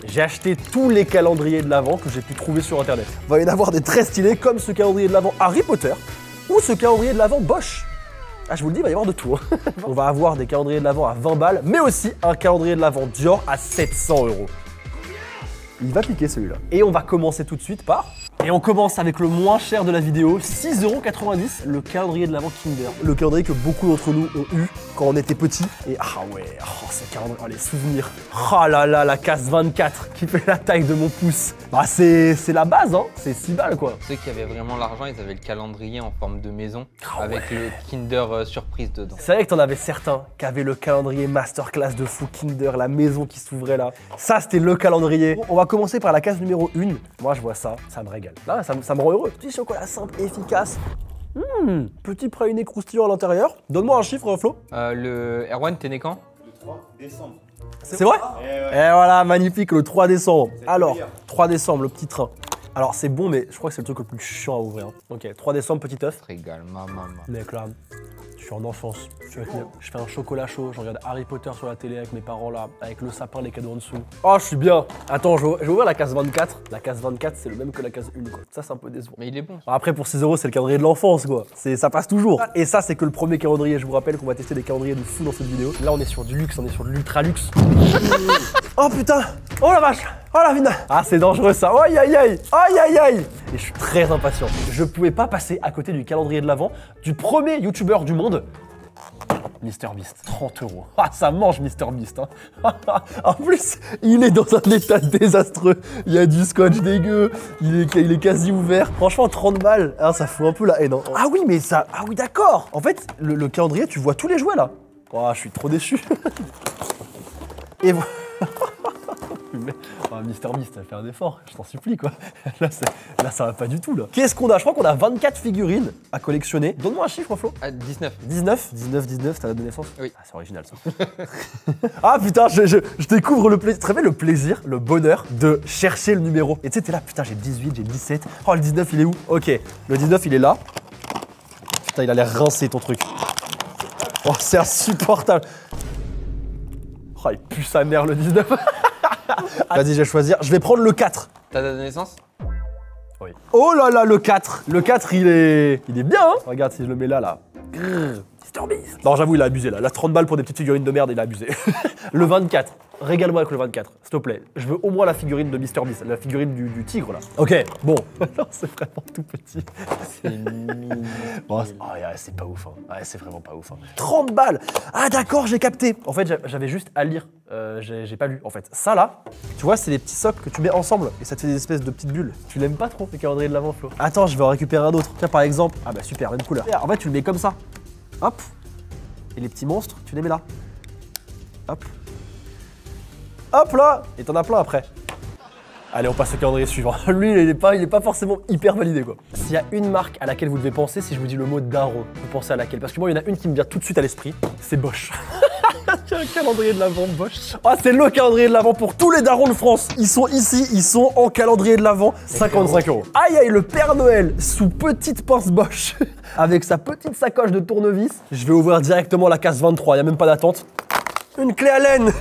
J'ai acheté tous les calendriers de l'Avent que j'ai pu trouver sur internet. Il va y en avoir des très stylés comme ce calendrier de l'Avent Harry Potter ou ce calendrier de l'Avent Bosch. Ah, je vous le dis, il va y avoir de tout. On va avoir des calendriers de l'Avent à 20 balles, mais aussi un calendrier de l'Avent Dior à 700 €. Il va piquer celui-là. Et on va commencer tout de suite par... Et on commence avec le moins cher de la vidéo, 6,90 €, le calendrier de l'Avent Kinder. Le calendrier que beaucoup d'entre nous ont eu quand on était petits. Et ah ouais, oh, ce calendrier, oh, les souvenirs. Oh là là, la case 24 qui fait la taille de mon pouce. Bah c'est la base, hein, c'est 6 balles quoi. Ceux qui avaient vraiment l'argent, ils avaient le calendrier en forme de maison avec ouais. le Kinder surprise dedans. C'est vrai que t'en avais certains qui avaient le calendrier masterclass de fou Kinder, la maison qui s'ouvrait là. Ça c'était le calendrier. On va commencer par la case numéro 1. Moi je vois ça, ça me régale. Là, ça me rend heureux. Petit chocolat simple, efficace. Petit praliné croustillant à l'intérieur. Donne-moi un chiffre, Flo. Le Erwan, t'es né quand? Le 3 décembre. C'est vrai? Ouais. Et voilà, magnifique, le 3 décembre. Alors, 3 décembre, le petit train. Alors, c'est bon, mais je crois que c'est le truc le plus chiant à ouvrir. Ok, 3 décembre, petit œuf. Régale, maman. Mec, là, je suis en enfance. Je fais un chocolat chaud, je regarde Harry Potter sur la télé avec mes parents là, avec le sapin, les cadeaux en dessous. Oh, je suis bien. Attends, je vais ouvrir la case 24. La case 24, c'est le même que la case 1, quoi. Ça, c'est un peu décevant. Mais il est bon. Après, pour 6 €, c'est le calendrier de l'enfance, quoi. Ça passe toujours. Et ça, c'est que le premier calendrier. Je vous rappelle qu'on va tester des calendriers de fou dans cette vidéo. Là, on est sur du luxe, on est sur de l'ultra luxe. Oh putain. Oh la vache. Oh la vina. Ah, c'est dangereux ça. Aïe aïe aïe. Aïe aïe aïe. Et je suis très impatient. Je pouvais pas passer à côté du calendrier de l'Avent du premier youtubeur du monde. MrBeast, 30 €. Ah, ça mange MrBeast. Hein. En plus, il est dans un état désastreux. Il y a du scotch dégueu. Il est quasi ouvert. Franchement, 30 balles. Ah, ça fout un peu la haine. Hein. Ah oui, mais ça. Ah oui, d'accord. En fait, le calendrier, tu vois tous les jouets là. Oh, je suis trop déçu. Et voilà. Oh, MrBeast, fait un effort, je t'en supplie quoi. Là, ça va pas du tout là. Qu'est-ce qu'on a? Je crois qu'on a 24 figurines à collectionner. Donne-moi un chiffre, Flo. 19. 19, t'as la date de naissance? Oui. Ah, c'est original ça. Ah putain, je découvre le plaisir. Tu te réveilles le plaisir, le bonheur de chercher le numéro. Et tu sais, t'es là, putain, j'ai 18, j'ai 17. Oh, le 19, il est où? Ok, le 19, il est là. Putain, il a l'air rincé ton truc. Oh, c'est insupportable. Oh, il pue sa mère le 19. Vas-y, je vais choisir. Je vais prendre le 4. Ta date de naissance? Oui. Oh là là, le 4. Le 4, il est bien, hein. Regarde si je le mets là. MrBeast. Non, j'avoue, il a abusé là. Là, 30 balles pour des petites figurines de merde, il a abusé. Le 24. Régale-moi avec le 24, s'il te plaît. Je veux au moins la figurine de MrBeast, la figurine du tigre là. Ok, bon. Non, c'est vraiment tout petit. C'est mignon. Bon, c'est pas ouf. Hein. Ouais, c'est vraiment pas ouf. Hein. 30 balles. Ah d'accord, j'ai capté. En fait, j'avais juste à lire. J'ai pas lu en fait. Ça là, tu vois, c'est des petits socles que tu mets ensemble et ça te fait des espèces de petites bulles. Tu l'aimes pas trop, les calendriers de l'Avent, Flo? Attends, je vais en récupérer un autre. Tiens, par exemple. Ah bah super, même couleur. En fait, tu le mets comme ça. Hop. Et les petits monstres, tu les mets là. Hop. Hop là. Et t'en as plein après. Allez, on passe au calendrier suivant. Lui, il est pas forcément hyper validé, quoi. S'il y a une marque à laquelle vous devez penser, si je vous dis le mot daron, vous pensez à laquelle? Parce que moi, il y en a une qui me vient tout de suite à l'esprit, c'est Bosch. C'est un calendrier de l'Avent Bosch. Ah, c'est le calendrier de l'Avent pour tous les darons de France. Ils sont ici, ils sont en calendrier de l'Avent, 55 €. Aïe aïe, le Père Noël sous petite pince Bosch, avec sa petite sacoche de tournevis. Je vais ouvrir directement la case 23, il n'y a même pas d'attente. Une clé à laine.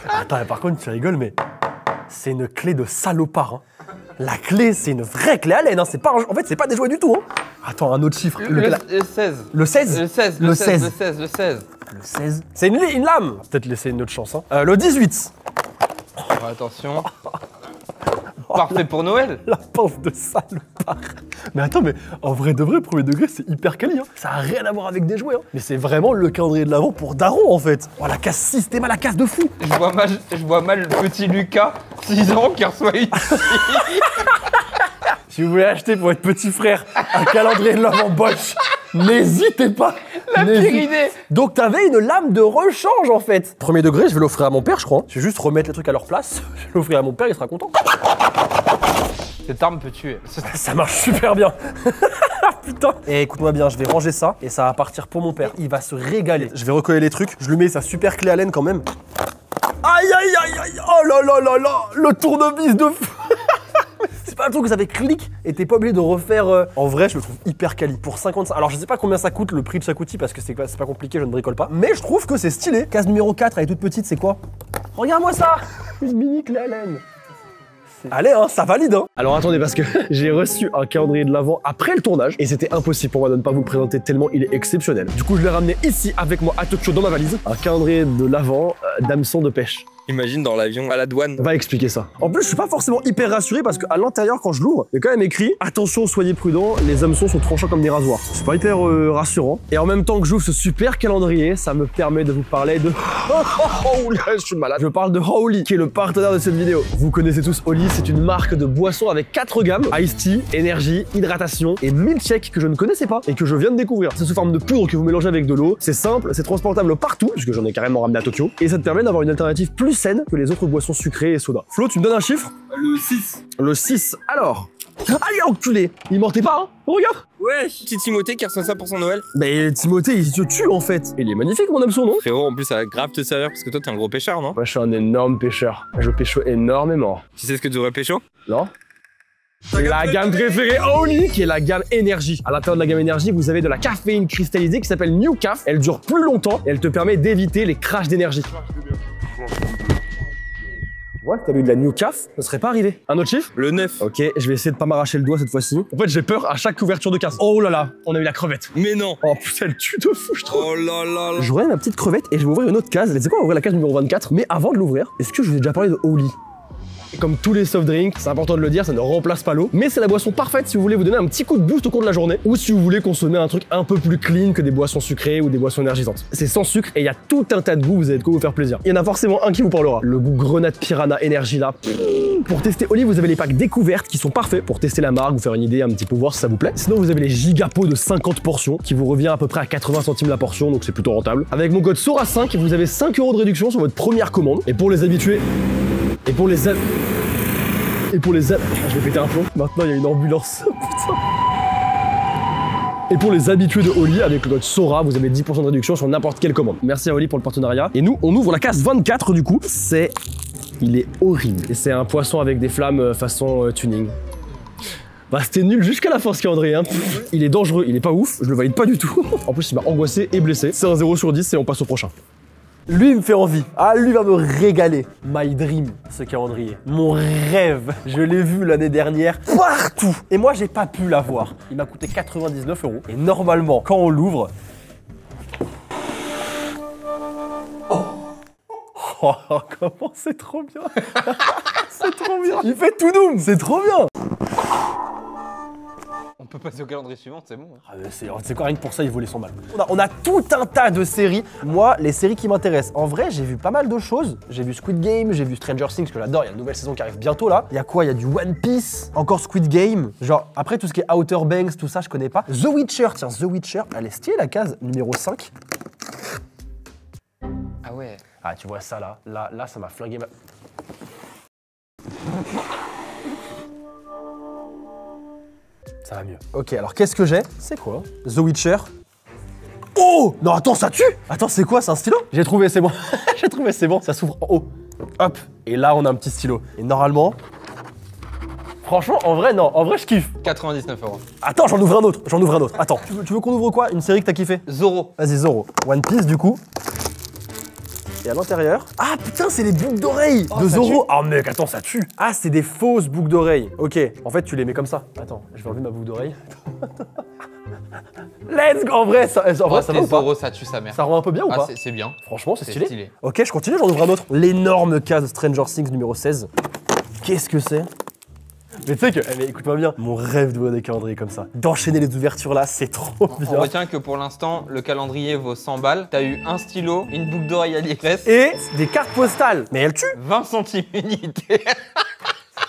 Attends, mais par contre, tu rigoles, mais c'est une clé de salopard. Hein. La clé, c'est une vraie clé à laine. Hein. En fait, c'est pas des jouets du tout. Hein. Attends, un autre chiffre. Le 16. Le 16. Le 16. Le 16. Le 16. Le 16. Le 16. C'est une lame. On va peut-être laisser une autre chance. Hein. Le 18. Oh, attention. Parfait pour Noël. La pince de salopard. Mais attends, mais en vrai de vrai, premier degré, c'est hyper quali. Hein. Ça a rien à voir avec des jouets. Hein. Mais c'est vraiment le calendrier de l'Avent pour daron, en fait. Oh, la case 6, t'es mal la case de fou. Je vois mal le petit Lucas, 6 ans, qui reçoit ici. Si vous voulez acheter pour votre petit frère un calendrier de l'Avent Bosch, n'hésitez pas. La pire idée. Donc t'avais une lame de rechange en fait. Premier degré, je vais l'offrir à mon père, je crois. Je vais juste remettre les trucs à leur place. Je vais l'offrir à mon père, il sera content. Cette arme peut tuer. Ça marche super bien. Putain. Et écoute-moi bien, je vais ranger ça et ça va partir pour mon père. Il va se régaler. Je vais recoller les trucs. Je lui mets sa super clé à laine quand même. Aïe aïe aïe aïe. Oh là là là là. Le tournevis de fou. C'est pas un truc que ça fait clic et t'es pas obligé de refaire. En vrai, je le trouve hyper quali. Pour 55. Alors, je sais pas combien ça coûte le prix de chaque outil parce que c'est pas compliqué, je ne bricole pas. Mais je trouve que c'est stylé. Case numéro 4, elle est toute petite, c'est quoi? Regarde-moi ça. Une mini clé Allen. Allez, hein, ça valide, hein. Alors attendez, parce que j'ai reçu un calendrier de l'Avent après le tournage et c'était impossible pour moi de ne pas vous le présenter tellement il est exceptionnel. Du coup, je l'ai ramené ici avec moi à Tokyo dans ma valise. Un calendrier de l'Avent d'hameçon de pêche. Imagine dans l'avion à la douane. Va expliquer ça. En plus, je suis pas forcément hyper rassuré parce qu'à l'intérieur, quand je l'ouvre, il y a quand même écrit « Attention, soyez prudents, les hameçons sont tranchants comme des rasoirs ». C'est pas hyper rassurant. Et en même temps que j'ouvre ce super calendrier, ça me permet de vous parler de... Oh là, je suis malade. Je parle de Holy, qui est le partenaire de cette vidéo. Vous connaissez tous Holy, c'est une marque de boissons avec 4 gammes. Ice Tea, énergie, hydratation et milkshake que je ne connaissais pas et que je viens de découvrir. C'est sous forme de poudre que vous mélangez avec de l'eau. C'est simple, c'est transportable partout, puisque j'en ai carrément ramené à Tokyo. Et ça te permet d'avoir une alternative plus saine que les autres boissons sucrées et soda. Flo, tu me donnes un chiffre? Le 6. Le 6. Alors. Allez, enculé! Il mentait pas, hein? Regarde! Ouais, petit Timothée qui reçoit ça pour son Noël. Mais Timothée, il se tue en fait. Il est magnifique, mon hameçon, non? Frérot, en plus, ça va grave te servir parce que toi, t'es un gros pêcheur, non? Moi, je suis un énorme pêcheur. Je pêche énormément. Tu sais ce que tu devrais pêcher? Non? La gamme préférée Holy, qui est la gamme énergie. À l'intérieur de la gamme énergie, vous avez de la caféine cristallisée qui s'appelle New Caf. Elle dure plus longtemps et elle te permet d'éviter les crashs d'énergie. Ouais, t'as eu de la New Caf, ça serait pas arrivé. Un autre chiffre? Le 9. Ok, je vais essayer de pas m'arracher le doigt cette fois-ci. En fait, j'ai peur à chaque ouverture de case. Oh là là, on a eu la crevette. Mais non. Oh putain, elle tue de fou, je trouve. Oh là là là. J'aurai ma petite crevette et je vais ouvrir une autre case. C'est quoi, on va ouvrir la case numéro 24. Mais avant de l'ouvrir, est-ce que je vous ai déjà parlé de Holy? Comme tous les soft drinks, c'est important de le dire, ça ne remplace pas l'eau. Mais c'est la boisson parfaite si vous voulez vous donner un petit coup de boost au cours de la journée ou si vous voulez consommer un truc un peu plus clean que des boissons sucrées ou des boissons énergisantes. C'est sans sucre et il y a tout un tas de goûts, vous avez de quoi vous faire plaisir. Il y en a forcément un qui vous parlera. Le goût grenade piranha énergie là. Pour tester Holy, vous avez les packs découvertes qui sont parfaits pour tester la marque, vous faire une idée, un petit peu voir si ça vous plaît. Sinon, vous avez les gigapots de 50 portions qui vous revient à peu près à 80 centimes la portion, donc c'est plutôt rentable. Avec mon code SORA5, vous avez 5 € de réduction sur votre première commande. Et pour les habitués, je vais péter un plomb. Maintenant, il y a une ambulance. Putain. Et pour les habitués de Holy, avec le code SORA, vous avez 10% de réduction sur n'importe quelle commande. Merci à Holy pour le partenariat. Et nous, on ouvre la case 24 du coup. Il est horrible. Et c'est un poisson avec des flammes façon tuning. Bah c'était nul jusqu'à la fin ce calendrier, hein. Il est dangereux, il est pas ouf, je le valide pas du tout. En plus, il m'a angoissé et blessé. C'est un 0 sur 10 et on passe au prochain. Lui, il me fait envie. Ah, lui va me régaler. My dream, ce calendrier. Mon rêve. Je l'ai vu l'année dernière partout. Et moi, j'ai pas pu l'avoir. Il m'a coûté 99 €. Et normalement, quand on l'ouvre... Oh, comment c'est trop bien. C'est trop bien. Il fait tout doux. C'est trop bien. On peut passer au calendrier suivant, c'est bon. Hein. Ah, c'est quoi, rien que pour ça, il vaut les 100 balles. On a tout un tas de séries. Moi, les séries qui m'intéressent. En vrai, j'ai vu pas mal de choses. J'ai vu Squid Game, j'ai vu Stranger Things, que j'adore. Il y a une nouvelle saison qui arrive bientôt là. Il y a quoi? Il y a du One Piece, encore Squid Game. Genre, après tout ce qui est Outer Banks, tout ça, je connais pas. The Witcher, tiens, The Witcher, elle est stylée la case numéro 5. Ah ouais. Ah, tu vois ça là. Là, ça m'a flingué ma... Ça va mieux. Ok, alors qu'est-ce que j'ai? C'est quoi? The Witcher. Oh! Non, attends, ça tue! Attends, c'est quoi? C'est un stylo? J'ai trouvé, c'est bon. J'ai trouvé, c'est bon. Ça s'ouvre en haut. Hop. Et là, on a un petit stylo. Et normalement... Franchement, en vrai, non. En vrai, je kiffe. 99 €. Attends, j'en ouvre un autre. Attends. Tu veux qu'on ouvre quoi? Une série que t'as kiffé? Zoro. Vas-y, Zoro. One Piece, du coup. Et à l'intérieur... Ah putain, c'est les boucles d'oreilles de Zoro. Ah mec, attends, ça tue. Ah, c'est des fausses boucles d'oreilles. Ok, en fait, tu les mets comme ça. Attends, je vais enlever ma boucle d'oreille. Let's go. En vrai, ça va ou pas? Zoro, ça tue sa mère. Ça rend un peu bien ou pas? C'est bien. Franchement, c'est stylé. Ok, je continue, j'en ouvre un autre. L'énorme case Stranger Things numéro 16. Qu'est-ce que c'est? Mais tu sais que, mais écoute-moi bien, mon rêve d'ouvrir des calendriers comme ça, d'enchaîner les ouvertures là, c'est trop bien. On retient que pour l'instant, le calendrier vaut 100 balles. T'as eu un stylo, une boucle d'oreille AliExpress. Et des cartes postales. Mais elle tue. 20 centimes unité.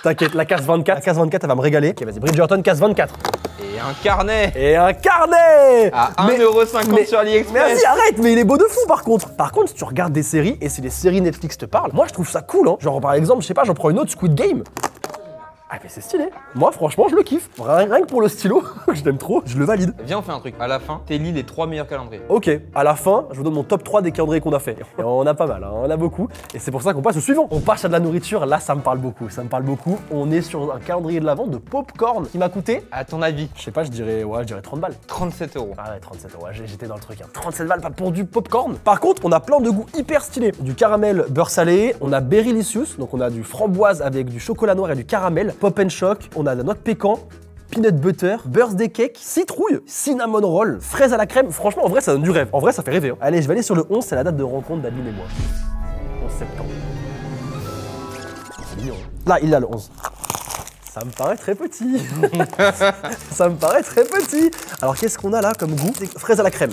T'inquiète, la case 24. La case 24, elle va me régaler. Ok, vas-y, Bridgerton, case 24. Et un carnet. Et un carnet. À 1,50 € sur AliExpress. Mais vas-y, arrête, mais il est beau de fou par contre. Par contre, si tu regardes des séries et si les séries Netflix te parlent, moi je trouve ça cool, hein. Genre par exemple, je sais pas, j'en prends une autre, Squid Game. Ah mais c'est stylé. Moi franchement je le kiffe. Rien que pour le stylo, je l'aime trop, je le valide. Viens, on fait un truc. À la fin, t'élis les 3 meilleurs calendriers. Ok, à la fin, je vous donne mon top 3 des calendriers qu'on a fait. Et on a pas mal, hein, on a beaucoup. Et c'est pour ça qu'on passe au suivant. On passe à de la nourriture, là ça me parle beaucoup, ça me parle beaucoup. On est sur un calendrier de l'Avent de popcorn qui m'a coûté, À ton avis, je sais pas, je dirais 30 balles. 37 €. Ah ouais, 37 euros, j'étais dans le truc. Hein. 37 balles, pas pour du popcorn. Par contre, on a plein de goûts hyper stylés. Du caramel beurre salé, on a Berrylicious, donc on a du framboise avec du chocolat noir et du caramel, pop and choc, on a de la noix de pécan, peanut butter, birthday cake, citrouille, cinnamon roll, fraise à la crème. Franchement, en vrai, ça donne du rêve. En vrai, ça fait rêver. Hein. Allez, je vais aller sur le 11, c'est la date de rencontre d'Adeline et moi. 11 septembre. C'est mignon. Hein. Là, il a le 11. Ça me paraît très petit. Ça me paraît très petit. Alors, qu'est-ce qu'on a là comme goût? Fraise à la crème.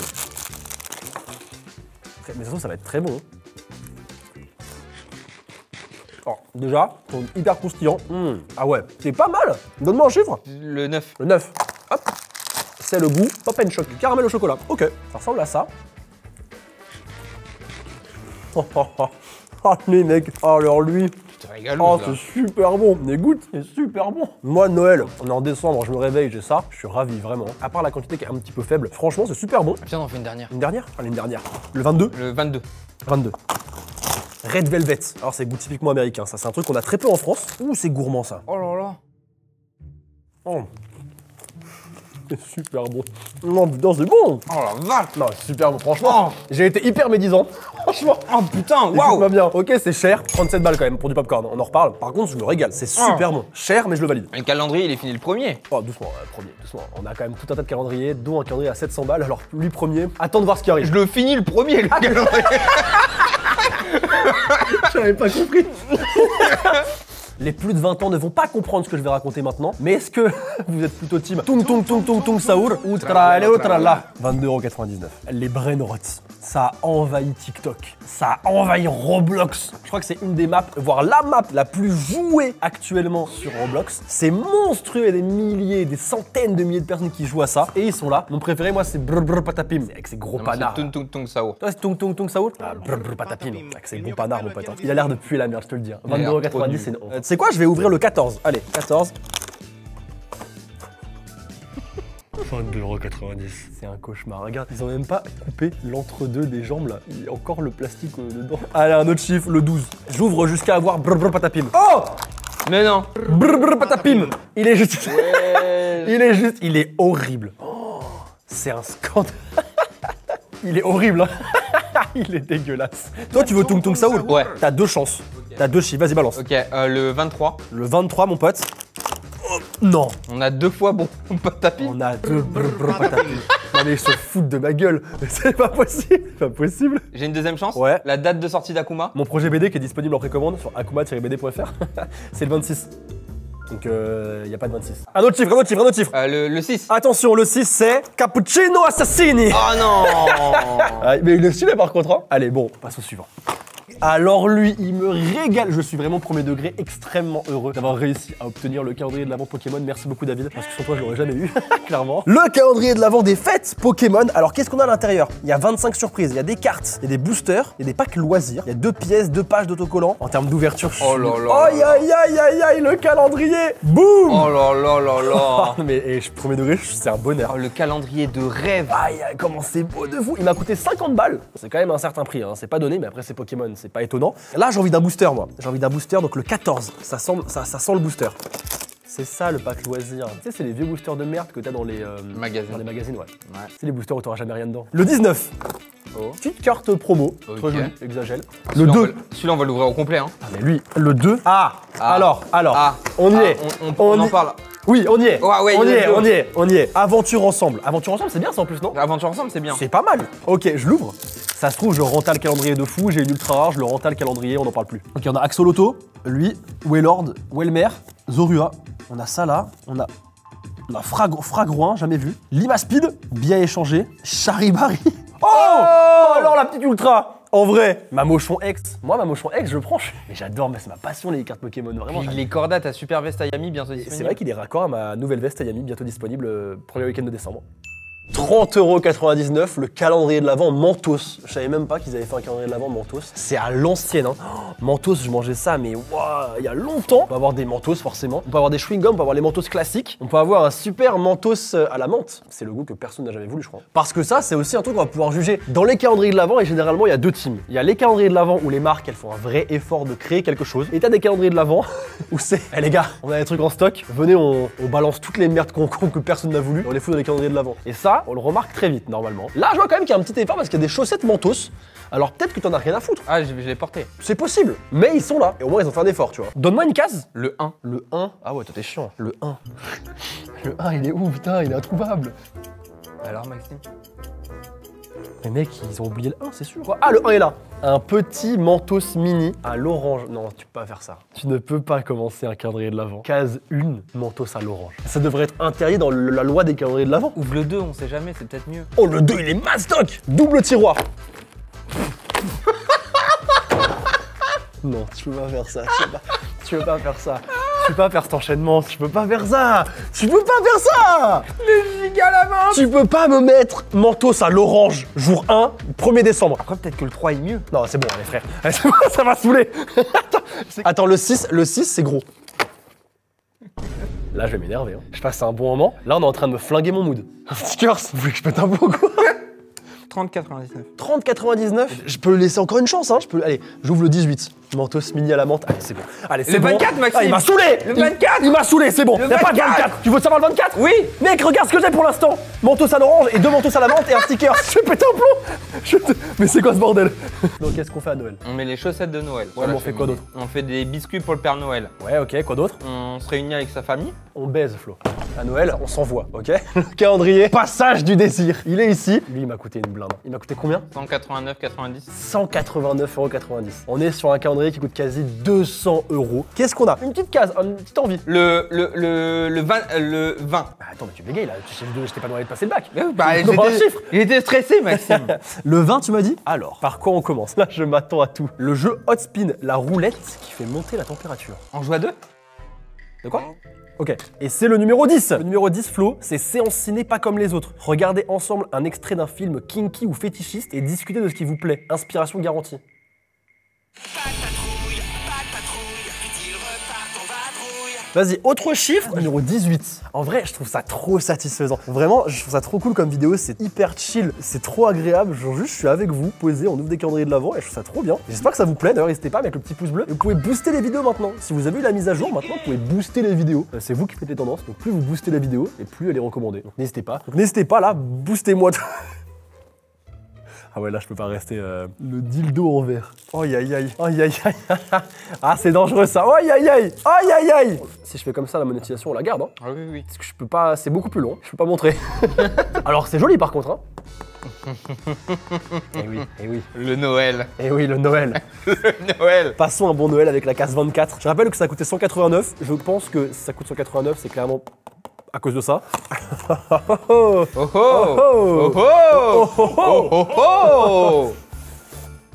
Mais de toute façon, ça va être très bon. Hein. Alors, déjà, ils sont hyper croustillants. Ah ouais, c'est pas mal. Donne-moi un chiffre. Le 9. Le 9. Hop. C'est le goût pop and choc, du caramel au chocolat. Ok, ça ressemble à ça. Oh, les mecs. Oh, alors lui. Tu te régales. Oh, c'est super bon. Mais goûte, c'est super bon. Moi, Noël, on est en décembre, je me réveille, j'ai ça. Je suis ravi, vraiment. À part la quantité qui est un petit peu faible, franchement, c'est super bon. Viens, on en fait une dernière. Une dernière? Allez, une dernière. Le 22? Le 22. 22. Red Velvet. Alors, c'est goût typiquement américain. Ça, c'est un truc qu'on a très peu en France. Ouh, c'est gourmand, ça. Oh là là. Oh. C'est super bon. Non, putain, c'est bon. Oh la vache. Non, c'est super bon. Franchement, j'ai été hyper médisant. Franchement. Oh putain, waouh. Écoute-moi bien. Ok, c'est cher. 37 balles quand même pour du popcorn. On en reparle. Par contre, je me régale. C'est super bon. Cher, mais je le valide. Le calendrier, il est fini le premier. Oh, doucement, premier, doucement. On a quand même tout un tas de calendriers, dont un calendrier à 700 balles. Alors, lui premier, attends de voir ce qui arrive. Je le finis le premier, le calendrier. J'avais pas compris. Les plus de 20 ans ne vont pas comprendre ce que je vais raconter maintenant, mais est-ce que vous êtes plutôt team Tung Tung Tung Tung Tung Saour ou Tralé ou Trala 22,99 €. Les brainrots, ça a envahi TikTok, ça a envahi Roblox. Je crois que c'est une des maps, voire la map la plus jouée actuellement sur Roblox. C'est monstrueux, il y a des milliers, des centaines de milliers de personnes qui jouent à ça, et ils sont là. Mon préféré, moi, c'est Brr Brr Patapim, avec ses gros panards. Tung Tung Tung Sao. Toi, c'est Tung Tung Tung Saour. Ah, Brr Brr Patapim, avec ses gros panards, mon pote. Hein. Il a l'air de puer la merde, je te le dis. Hein. 22,90 €, c'est une honte. C'est quoi? Je vais ouvrir le 14. Allez, 14. 22,90 €. C'est un cauchemar. Regarde, ils ont même pas coupé l'entre-deux des jambes là. Il y a encore le plastique dedans. Allez, un autre chiffre, le 12. J'ouvre jusqu'à avoir brr brr patapim. Oh! Mais non. Brr brr patapim. Il est juste. Il est horrible. Oh, c'est un scandale. Il est horrible. Hein. Il est dégueulasse. Toi, tu veux Tung Tung Saoul? Ouais. T'as deux chances. T'as deux chiffres, vas-y, balance. Ok, le 23. Le 23, mon pote. Oh, non. On a 2 fois bon patapim. On a deux brr brr patapim. Non mais ils se foutent de ma gueule. C'est pas possible. C'est pas possible. J'ai une deuxième chance. Ouais. La date de sortie d'Akuma. Mon projet BD qui est disponible en précommande sur akuma-bd.fr. C'est le 26. Donc y a pas de 26. Un autre chiffre. Le 6. Attention, le 6 c'est Cappuccino Assassini. Oh non. Ah, mais il est stylé par contre. Hein. Allez, bon, on passe au suivant. Alors lui, il me régale. Je suis vraiment premier degré extrêmement heureux d'avoir réussi à obtenir le calendrier de l'Avent Pokémon. Merci beaucoup David, parce que sans toi je l'aurais jamais eu, clairement. Le calendrier de l'Avent des fêtes Pokémon. Alors qu'est-ce qu'on a à l'intérieur? Il y a 25 surprises, il y a des cartes, il y a des boosters, il y a des packs loisirs, il y a 2 pièces, 2 pages d'autocollants. En termes d'ouverture, Oh là là. Aïe aïe aïe aïe aïe, le calendrier. Boum. Oh là là là là. Mais et je premier degré, c'est un bonheur. Oh, le calendrier de rêve. Aïe, aïe, comment c'est beau de fou. Il m'a coûté 50 balles. C'est quand même un certain prix, hein. C'est pas donné, mais après c'est Pokémon, c'est pas étonnant. Là, j'ai envie d'un booster, moi. J'ai envie d'un booster, donc le 14. Ça sent le booster. C'est ça le pack loisir. Tu sais, c'est les vieux boosters de merde que t'as dans les Magazines. Dans les magazines, ouais. C'est les boosters où t'auras jamais rien dedans. Le 19. Oh. Petite carte promo. Ok. Très jolie, exagère. Le Celui-là, 2. Celui-là, on va l'ouvrir au complet. Hein. Ah, mais lui, le 2. Ah. Alors. On y est. On en parle. Oui, on y est. Ouais, On y est. Aventure ensemble. Aventure ensemble, c'est bien ça en plus, non? Aventure ensemble, c'est bien. C'est pas mal. Ok, je l'ouvre. Ça se trouve, je renta le calendrier de fou. J'ai une ultra rare, je le renta le calendrier, on n'en parle plus. Ok, on a Axolotl, lui, Wailord, Welmer, Zorua. On a ça là. On a Fragroin, jamais vu. Limaspide, bien échangé. Charibari. Oh, alors la petite ultra. En vrai, Mamochon X. Moi, Mamochon X, je prends. Mais j'adore, mais c'est ma passion les cartes Pokémon, vraiment. Puis les cordas, ta super veste Ayami bientôt disponible. C'est vrai qu'il est raccord à ma nouvelle veste Ayami, bientôt disponible premier week-end de décembre. 30,99 €, le calendrier de l'Avent Mentos. Je savais même pas qu'ils avaient fait un calendrier de l'Avent Mentos. C'est à l'ancienne, hein. Oh, Mentos, je mangeais ça, mais waouh, il y a longtemps. On peut avoir des mentos forcément. On peut avoir des chewing-gums, on peut avoir les mentos classiques. On peut avoir un super mentos à la menthe. C'est le goût que personne n'a jamais voulu, je crois. Parce que ça, c'est aussi un truc qu'on va pouvoir juger. Dans les calendriers de l'Avent, et généralement, il y a deux teams. Il y a les calendriers de l'Avent où les marques, elles font un vrai effort de créer quelque chose. Et t'as des calendriers de l'Avent où c'est, eh les gars, on a des trucs en stock. Venez, on balance toutes les merdes que personne n'a voulu. On les fout dans les calendriers de l'Avent. Et ça, on le remarque très vite, normalement. Là, je vois quand même qu'il y a un petit effort parce qu'il y a des chaussettes mentos. Alors peut-être que t'en as rien à foutre. Ah, je l'ai porté. C'est possible, mais ils sont là. Et au moins, ils ont fait un effort, tu vois. Donne-moi une case. Le 1. Le 1. Ah ouais, toi, t'es chiant. Le 1. Le 1, il est où, putain? Il est introuvable. Alors, Maxime? Les mecs, ils ont oublié le 1, c'est sûr. Ah, le 1 est là. Un petit mentos mini à l'orange. Non, tu peux pas faire ça. Tu ne peux pas commencer un calendrier de l'Avent. Case 1, mentos à l'orange. Ça devrait être interdit dans la loi des calendriers de l'Avent. Ouvre le 2, on sait jamais, c'est peut-être mieux. Oh, le 2, il est mastoc. Double tiroir. Non, tu peux pas faire ça. Tu peux pas faire ça. Tu peux pas faire cet enchaînement. Tu peux pas faire ça. Tu peux pas faire ça. Les gigas à la main. Tu peux pas me mettre mentos à l'orange jour 1, 1er décembre. Après, peut-être que le 3 est mieux. Non, c'est bon, allez, frère. Allez, c'est bon, ça va saouler. Attends, le 6, c'est gros. Là, je vais m'énerver. Hein. Je passe un bon moment. Là, on est en train de me flinguer mon mood. Stickers, vous voulez que je pète un plomb, quoi? 30,99. 30,99. Je peux laisser encore une chance, hein. Allez, j'ouvre le 18. Mentos mini à la menthe. Allez, c'est bon. Allez, c'est Le bon. 24, Maxime. Ah, il m'a saoulé. Le 24. Il m'a saoulé, c'est bon. Le Y'a pas de 24. 24. Tu veux savoir le 24? Oui. Mec, regarde ce que j'ai pour l'instant. Mentos à l'orange et 2 mentos à la menthe et un sticker. Je vais péter un plomb. Mais c'est quoi ce bordel? Donc, qu'est-ce qu'on fait à Noël? On met les chaussettes de Noël. Ouais, mais on fait quoi d'autre? On fait des biscuits pour le Père Noël. Ouais, ok, quoi d'autre? On se réunit avec sa famille. On baise, Flo. À Noël, on s'envoie, ok? Le calendrier, passage du désir. Il est ici. Lui, il m'a coûté une blinde. Il m'a coûté combien? 189,90. 189,90 €. On est sur un calendrier qui coûte quasi 200 €. Qu'est-ce qu'on a? Une petite case, une petite envie. Le 20. Bah attends, mais tu bégayes là. Je t'ai pas demandé de passer le bac. Bah, Non, un chiffre. il était stressé, Maxime. Le 20, tu m'as dit? Alors, par quoi on commence? Là, je m'attends à tout. Le jeu Hot Spin, la roulette qui fait monter la température. On joue à 2? De quoi? Ok, et c'est le numéro 10. Le numéro 10, Flo, c'est séance ciné pas comme les autres. Regardez ensemble un extrait d'un film kinky ou fétichiste et discutez de ce qui vous plaît. Inspiration garantie. Vas-y, autre chiffre, numéro 18. En vrai, je trouve ça trop satisfaisant. Vraiment, je trouve ça trop cool comme vidéo, c'est hyper chill, c'est trop agréable. Genre juste, je suis avec vous, posé, on ouvre des calendriers de l'Avent et je trouve ça trop bien. J'espère que ça vous plaît, d'ailleurs n'hésitez pas à mettre le petit pouce bleu. Et vous pouvez booster les vidéos maintenant. Si vous avez eu la mise à jour, maintenant vous pouvez booster les vidéos. C'est vous qui faites les tendances, donc plus vous boostez la vidéo et plus elle est recommandée. Donc n'hésitez pas. Donc n'hésitez pas là, boostez-moi. Ah ouais, là, je peux pas rester le dildo en verre. Aïe, aïe, aïe. Aïe, aïe, aïe. Ah, c'est dangereux, ça. Aïe, aïe, aïe. Aïe, aïe, aïe. Si je fais comme ça, la monétisation, on la garde, hein. Ah oui, oui. Parce que je peux pas... C'est beaucoup plus long. Je peux pas montrer. Alors, c'est joli, par contre, hein. Eh oui, eh oui. Le Noël. Eh oui, le Noël. Le Noël. Passons un bon Noël avec la case 24. Je rappelle que ça coûtait 189. Je pense que si ça coûte 189, c'est clairement... à cause de ça. Oh oh. Oh oh. Oh oh. Oh oh.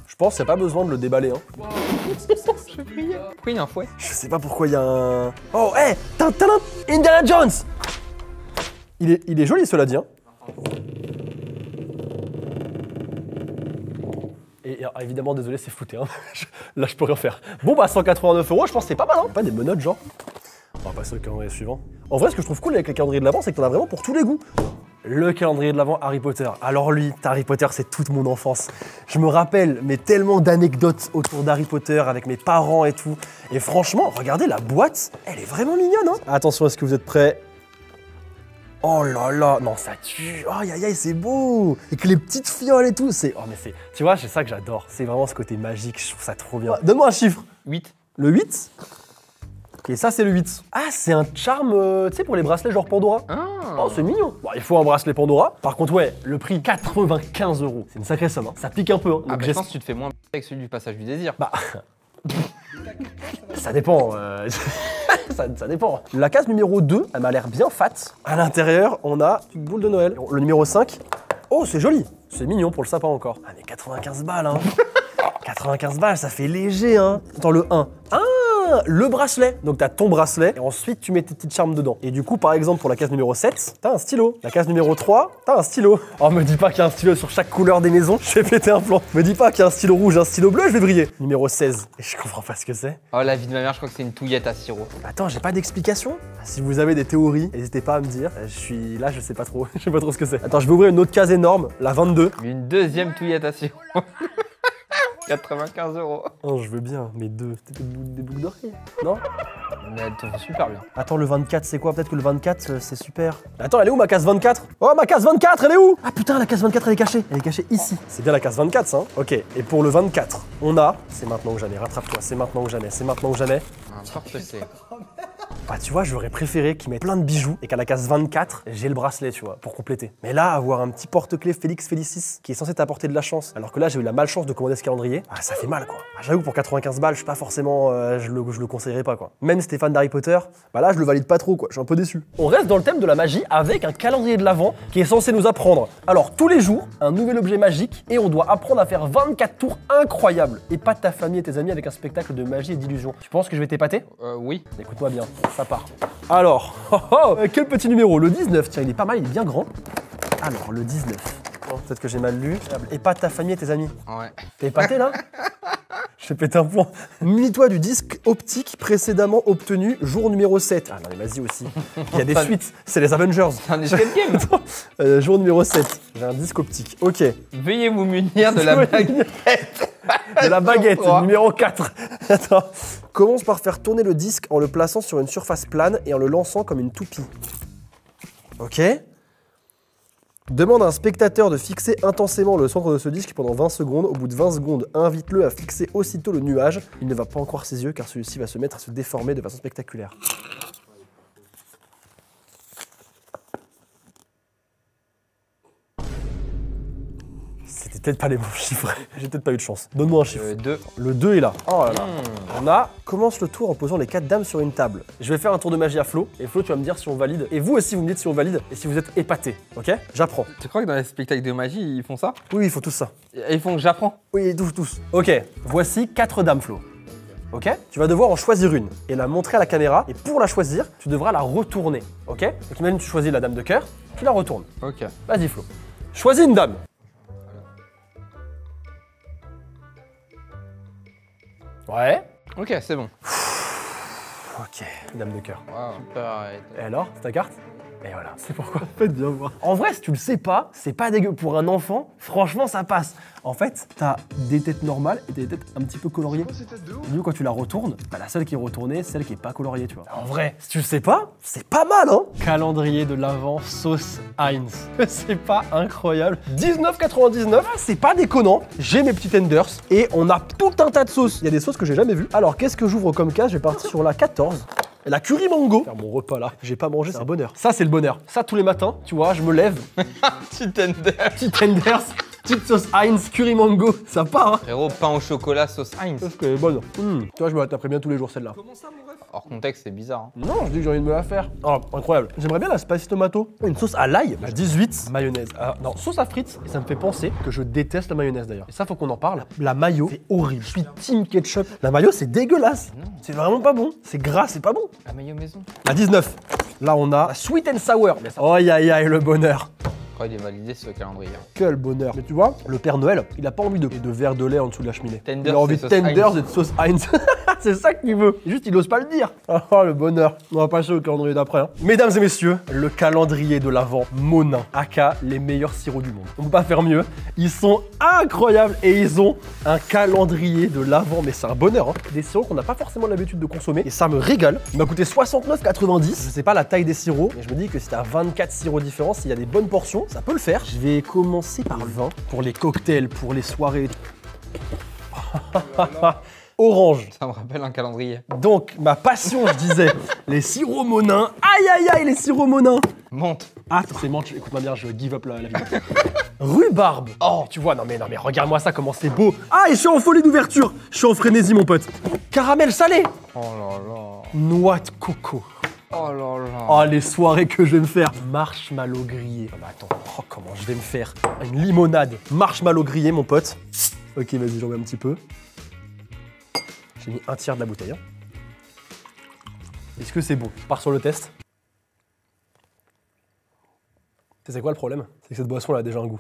Je pense qu'il n'y a pas besoin de le déballer. Hein. Pourquoi il y a un fouet? Je sais pas pourquoi il y a un... Oh, hé, hey, Indiana Jones. Il est joli, cela dit. Hein. Et alors, évidemment, désolé, c'est flouté. Hein. Là, je peux rien faire. Bon, bah, 189 €, je pense que c'est pas mal. Hein. Pas des menottes, genre. On va passer au calendrier suivant. En vrai, ce que je trouve cool avec les calendriers de l'Avent, c'est que t'en as vraiment pour tous les goûts. Le calendrier de l'Avent Harry Potter. Alors lui, Harry Potter, c'est toute mon enfance. Je me rappelle, mais tellement d'anecdotes autour d'Harry Potter avec mes parents et tout. Et franchement, regardez la boîte, elle est vraiment mignonne. Hein. Attention, est-ce que vous êtes prêts? Oh là là, non, ça tue. Oh, aïe, aïe, c'est beau. Avec les petites fioles et tout, c'est... Oh, mais c'est... Tu vois, c'est ça que j'adore. C'est vraiment ce côté magique, je trouve ça trop bien. Donne-moi un chiffre. 8. Le 8? Ok, ça c'est le 8. Ah, c'est un charme, tu sais, pour les bracelets genre Pandora. Ah. Oh, c'est mignon. Bon, il faut un bracelet Pandora. Par contre, ouais, le prix 95 €. C'est une sacrée somme, hein. Ça pique un peu. Hein. Ah, Donc, bah, je pense que tu te fais moins avec celui du passage du désir. Bah, ça dépend. Ça dépend. La case numéro 2, elle m'a l'air bien fat. À l'intérieur, on a une boule de Noël. Le numéro 5. Oh, c'est joli. C'est mignon pour le sapin encore. Ah, mais 95 balles, hein. 95 balles, ça fait léger, hein. Attends, le 1. Ah, le bracelet. Donc t'as ton bracelet et ensuite tu mets tes petites charmes dedans. Et du coup, par exemple, pour la case numéro 7, t'as un stylo. La case numéro 3, t'as un stylo. Oh, me dis pas qu'il y a un stylo sur chaque couleur des maisons, je vais péter un plomb. Me dis pas qu'il y a un stylo rouge, un stylo bleu, je vais briller. Numéro 16. Et je comprends pas ce que c'est. Oh, la vie de ma mère, je crois que c'est une touillette à sirop. Attends, j'ai pas d'explication. Si vous avez des théories, n'hésitez pas à me dire. Je suis là, je sais pas trop. Je sais pas trop ce que c'est. Attends, je vais ouvrir une autre case énorme, la 22. Une deuxième touillette à sirop. 95 €. Oh, je veux bien, mais deux. C'était des boucles d'oreilles, non? Mais elle te fait super bien. Attends, le 24, c'est quoi? Peut-être que le 24, c'est super. Attends, elle est où ma case 24? Oh, ma case 24, elle est où? Ah putain, la case 24, elle est cachée. Elle est cachée ici. C'est bien la case 24, ça, hein? Ok, et pour le 24, on a... C'est maintenant ou jamais, rattrape-toi, c'est maintenant ou jamais, c'est maintenant ou jamais. Un porte-clés. Bah tu vois, j'aurais préféré qu'ils mettent plein de bijoux et qu'à la case 24, j'ai le bracelet, tu vois, pour compléter. Mais là, avoir un petit porte-clés Félix Félicis qui est censé t'apporter de la chance, alors que là, j'ai eu la malchance de commander ce calendrier, ah, ça fait mal, quoi. Ah, j'avoue, pour 95 balles, je suis pas forcément... je le conseillerais pas, quoi. Même si t'es fan d'Harry Potter, bah là, je le valide pas trop, quoi. Je suis un peu déçu. On reste dans le thème de la magie avec un calendrier de l'Avent qui est censé nous apprendre. Alors, tous les jours, un nouvel objet magique et on doit apprendre à faire 24 tours incroyables. Épate ta famille et tes amis avec un spectacle de magie et d'illusion. Tu penses que je vais t'épater? Oui. Écoute-moi bien, ça part. Alors, quel petit numéro? Le 19, tiens, il est pas mal, il est bien grand. Alors, le 19. Oh, peut-être que j'ai mal lu. Épate ta famille et tes amis. Ouais. T'es épaté là? Je vais péter un plomb. Munis-toi du disque optique précédemment obtenu jour numéro 7. Ah non mais vas-y aussi. Il y a des suites, c'est les Avengers. C'est un escape game. Jour numéro 7. J'ai un disque optique. Ok. Veuillez vous munir de la baguette. De la baguette, numéro 4. Attends. Commence par faire tourner le disque en le plaçant sur une surface plane et en le lançant comme une toupie. Ok. Demande à un spectateur de fixer intensément le centre de ce disque pendant 20 secondes. Au bout de 20 secondes, invite-le à fixer aussitôt le nuage. Il ne va pas en croire ses yeux car celui-ci va se mettre à se déformer de façon spectaculaire. C'était peut-être pas les bons chiffres. J'ai peut-être pas eu de chance. Donne-moi un chiffre. 2. Le 2 est là. Oh là là. On a commence le tour en posant les 4 dames sur une table. Je vais faire un tour de magie à Flo. Et Flo, tu vas me dire si on valide. Et vous aussi, vous me dites si on valide et si vous êtes épaté. Ok? J'apprends. Tu crois que dans les spectacles de magie, ils font ça? Oui, il faut tous ça. Ils font que j'apprends? Oui, tous. Ok, voici 4 dames, Flo. Ok? Tu vas devoir en choisir une et la montrer à la caméra. Et pour la choisir, tu devras la retourner. Ok? Donc imagine tu choisis la dame de cœur, tu la retournes. Ok. Vas-y, Flo. Choisis une dame. Ouais. Ok, c'est bon. Ok, dame de cœur. Wow. Super. Et alors, c'est ta carte? Et voilà, c'est pourquoi. Faites bien voir. En vrai, si tu le sais pas, c'est pas dégueu. Pour un enfant, franchement, ça passe. En fait, t'as des têtes normales et des têtes un petit peu coloriées. Et du coup, quand tu la retournes, bah, la seule qui est retournée, c'est celle qui est pas coloriée, tu vois. En vrai, si tu le sais pas, c'est pas mal, hein. Calendrier de l'Avent sauce Heinz. C'est pas incroyable. 19,99, c'est pas déconnant. J'ai mes petits tenders et on a tout un tas de sauces. Il y a des sauces que j'ai jamais vues. Alors, qu'est-ce que j'ouvre comme case? Je vais partir sur la 14. Et la curry mango. Faire mon repas là, j'ai pas mangé, c'est un bonheur. Ça, c'est le bonheur. Ça, tous les matins, tu vois, je me lève. Petit tender. Petit tenders, petite sauce Heinz, curry mango. Ça part, hein. Frérot, pain au chocolat, sauce Heinz. Parce qu'elle est bonne. Tu vois, je me la taperai bien tous les jours celle-là. Comment ça, mon ref? Hors contexte, c'est bizarre. Hein. Non, je dis que j'ai envie de me la faire. Oh, incroyable. J'aimerais bien la spicy tomato. Une sauce à l'ail. La 18. Mayonnaise. Ah, non, sauce à frites. Et ça me fait penser que je déteste la mayonnaise d'ailleurs. Et ça, faut qu'on en parle. La mayo, c'est horrible. Je suis team ketchup. La mayo, c'est dégueulasse. C'est vraiment pas bon. C'est gras, c'est pas bon. La maillot maison. La 19. Là, on a la sweet and sour. Oh, aïe, aïe, aïe, le bonheur. Je crois qu'il est validé ce calendrier. Quel bonheur. Mais tu vois, le Père Noël, il a pas envie de verre de lait en dessous de la cheminée. Tenders, il a envie de c'est sauce tenders Heinz. et de sauce Heinz. C'est ça qu'il veut. Juste, il ose pas le dire. Oh, le bonheur. On va passer au calendrier d'après. Hein. Mesdames et messieurs, le calendrier de l'Avent Monin, aka les meilleurs sirops du monde. On peut pas faire mieux. Ils sont incroyables et ils ont un calendrier de l'Avent. Mais c'est un bonheur. Hein. Des sirops qu'on n'a pas forcément l'habitude de consommer. Et ça me régale. Il m'a coûté 69,90. Je sais pas la taille des sirops, mais je me dis que si t'as 24 sirops différents, s'il y a des bonnes portions, ça peut le faire. Je vais commencer par le vin. Pour les cocktails, pour les soirées. Orange. Ça me rappelle un calendrier. Donc, ma passion, je disais, les sirops Monin. Aïe, aïe, aïe, les sirops Monin. Monte. Ah, c'est menthe, écoute-moi bien, je give up la vie. Rhubarbe. Oh, tu vois, non mais regarde-moi ça, comment c'est beau. Ah, et je suis en folie d'ouverture. Je suis en frénésie, mon pote. Caramel salé. Oh là là. Noix de coco. Oh là là. Oh, les soirées que je vais me faire. Marshmallow grillé. Ah bah attends, oh, comment je vais me faire une limonade. Marshmallow grillé, mon pote. Ok, vas-y, j'en mets un petit peu. J'ai mis un tiers de la bouteille. Hein. Est-ce que c'est bon? On part sur le test. C'est quoi le problème? C'est que cette boisson elle a déjà un goût.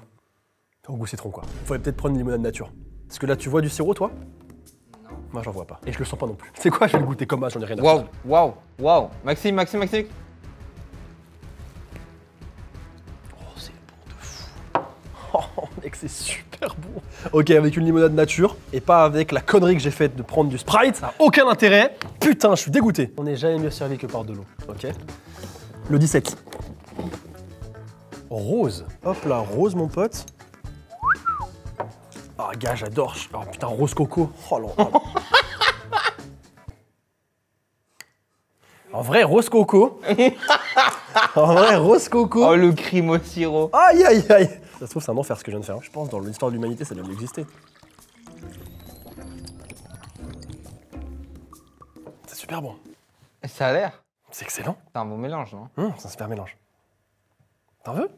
Un goût citron quoi. Il faudrait peut-être prendre une limonade nature. Parce que là tu vois du sirop toi? Non. Moi j'en vois pas. Et je le sens pas non plus. C'est quoi? Je vais le goûter comme ça, j'en ai rien à foutre. Waouh. Maxime. Oh c'est bon de fou. Oh mec c'est super bon. Ok, avec une limonade nature et pas avec la connerie que j'ai faite de prendre du Sprite. Ça n'a aucun intérêt. Putain, je suis dégoûté. On n'est jamais mieux servi que par de l'eau. Ok. Le 17. Rose. Hop là, rose mon pote. Ah gars, j'adore. Oh putain, rose coco. Oh là. En vrai, rose coco. En vrai, rose coco. Oh, le crime au sirop. Aïe aïe aïe. Ça se trouve, c'est un enfer ce que je viens de faire. Je pense dans l'histoire de l'humanité, ça doit exister. C'est super bon. Ça a l'air. C'est excellent. C'est un bon mélange, non? C'est un super mélange. T'en veux?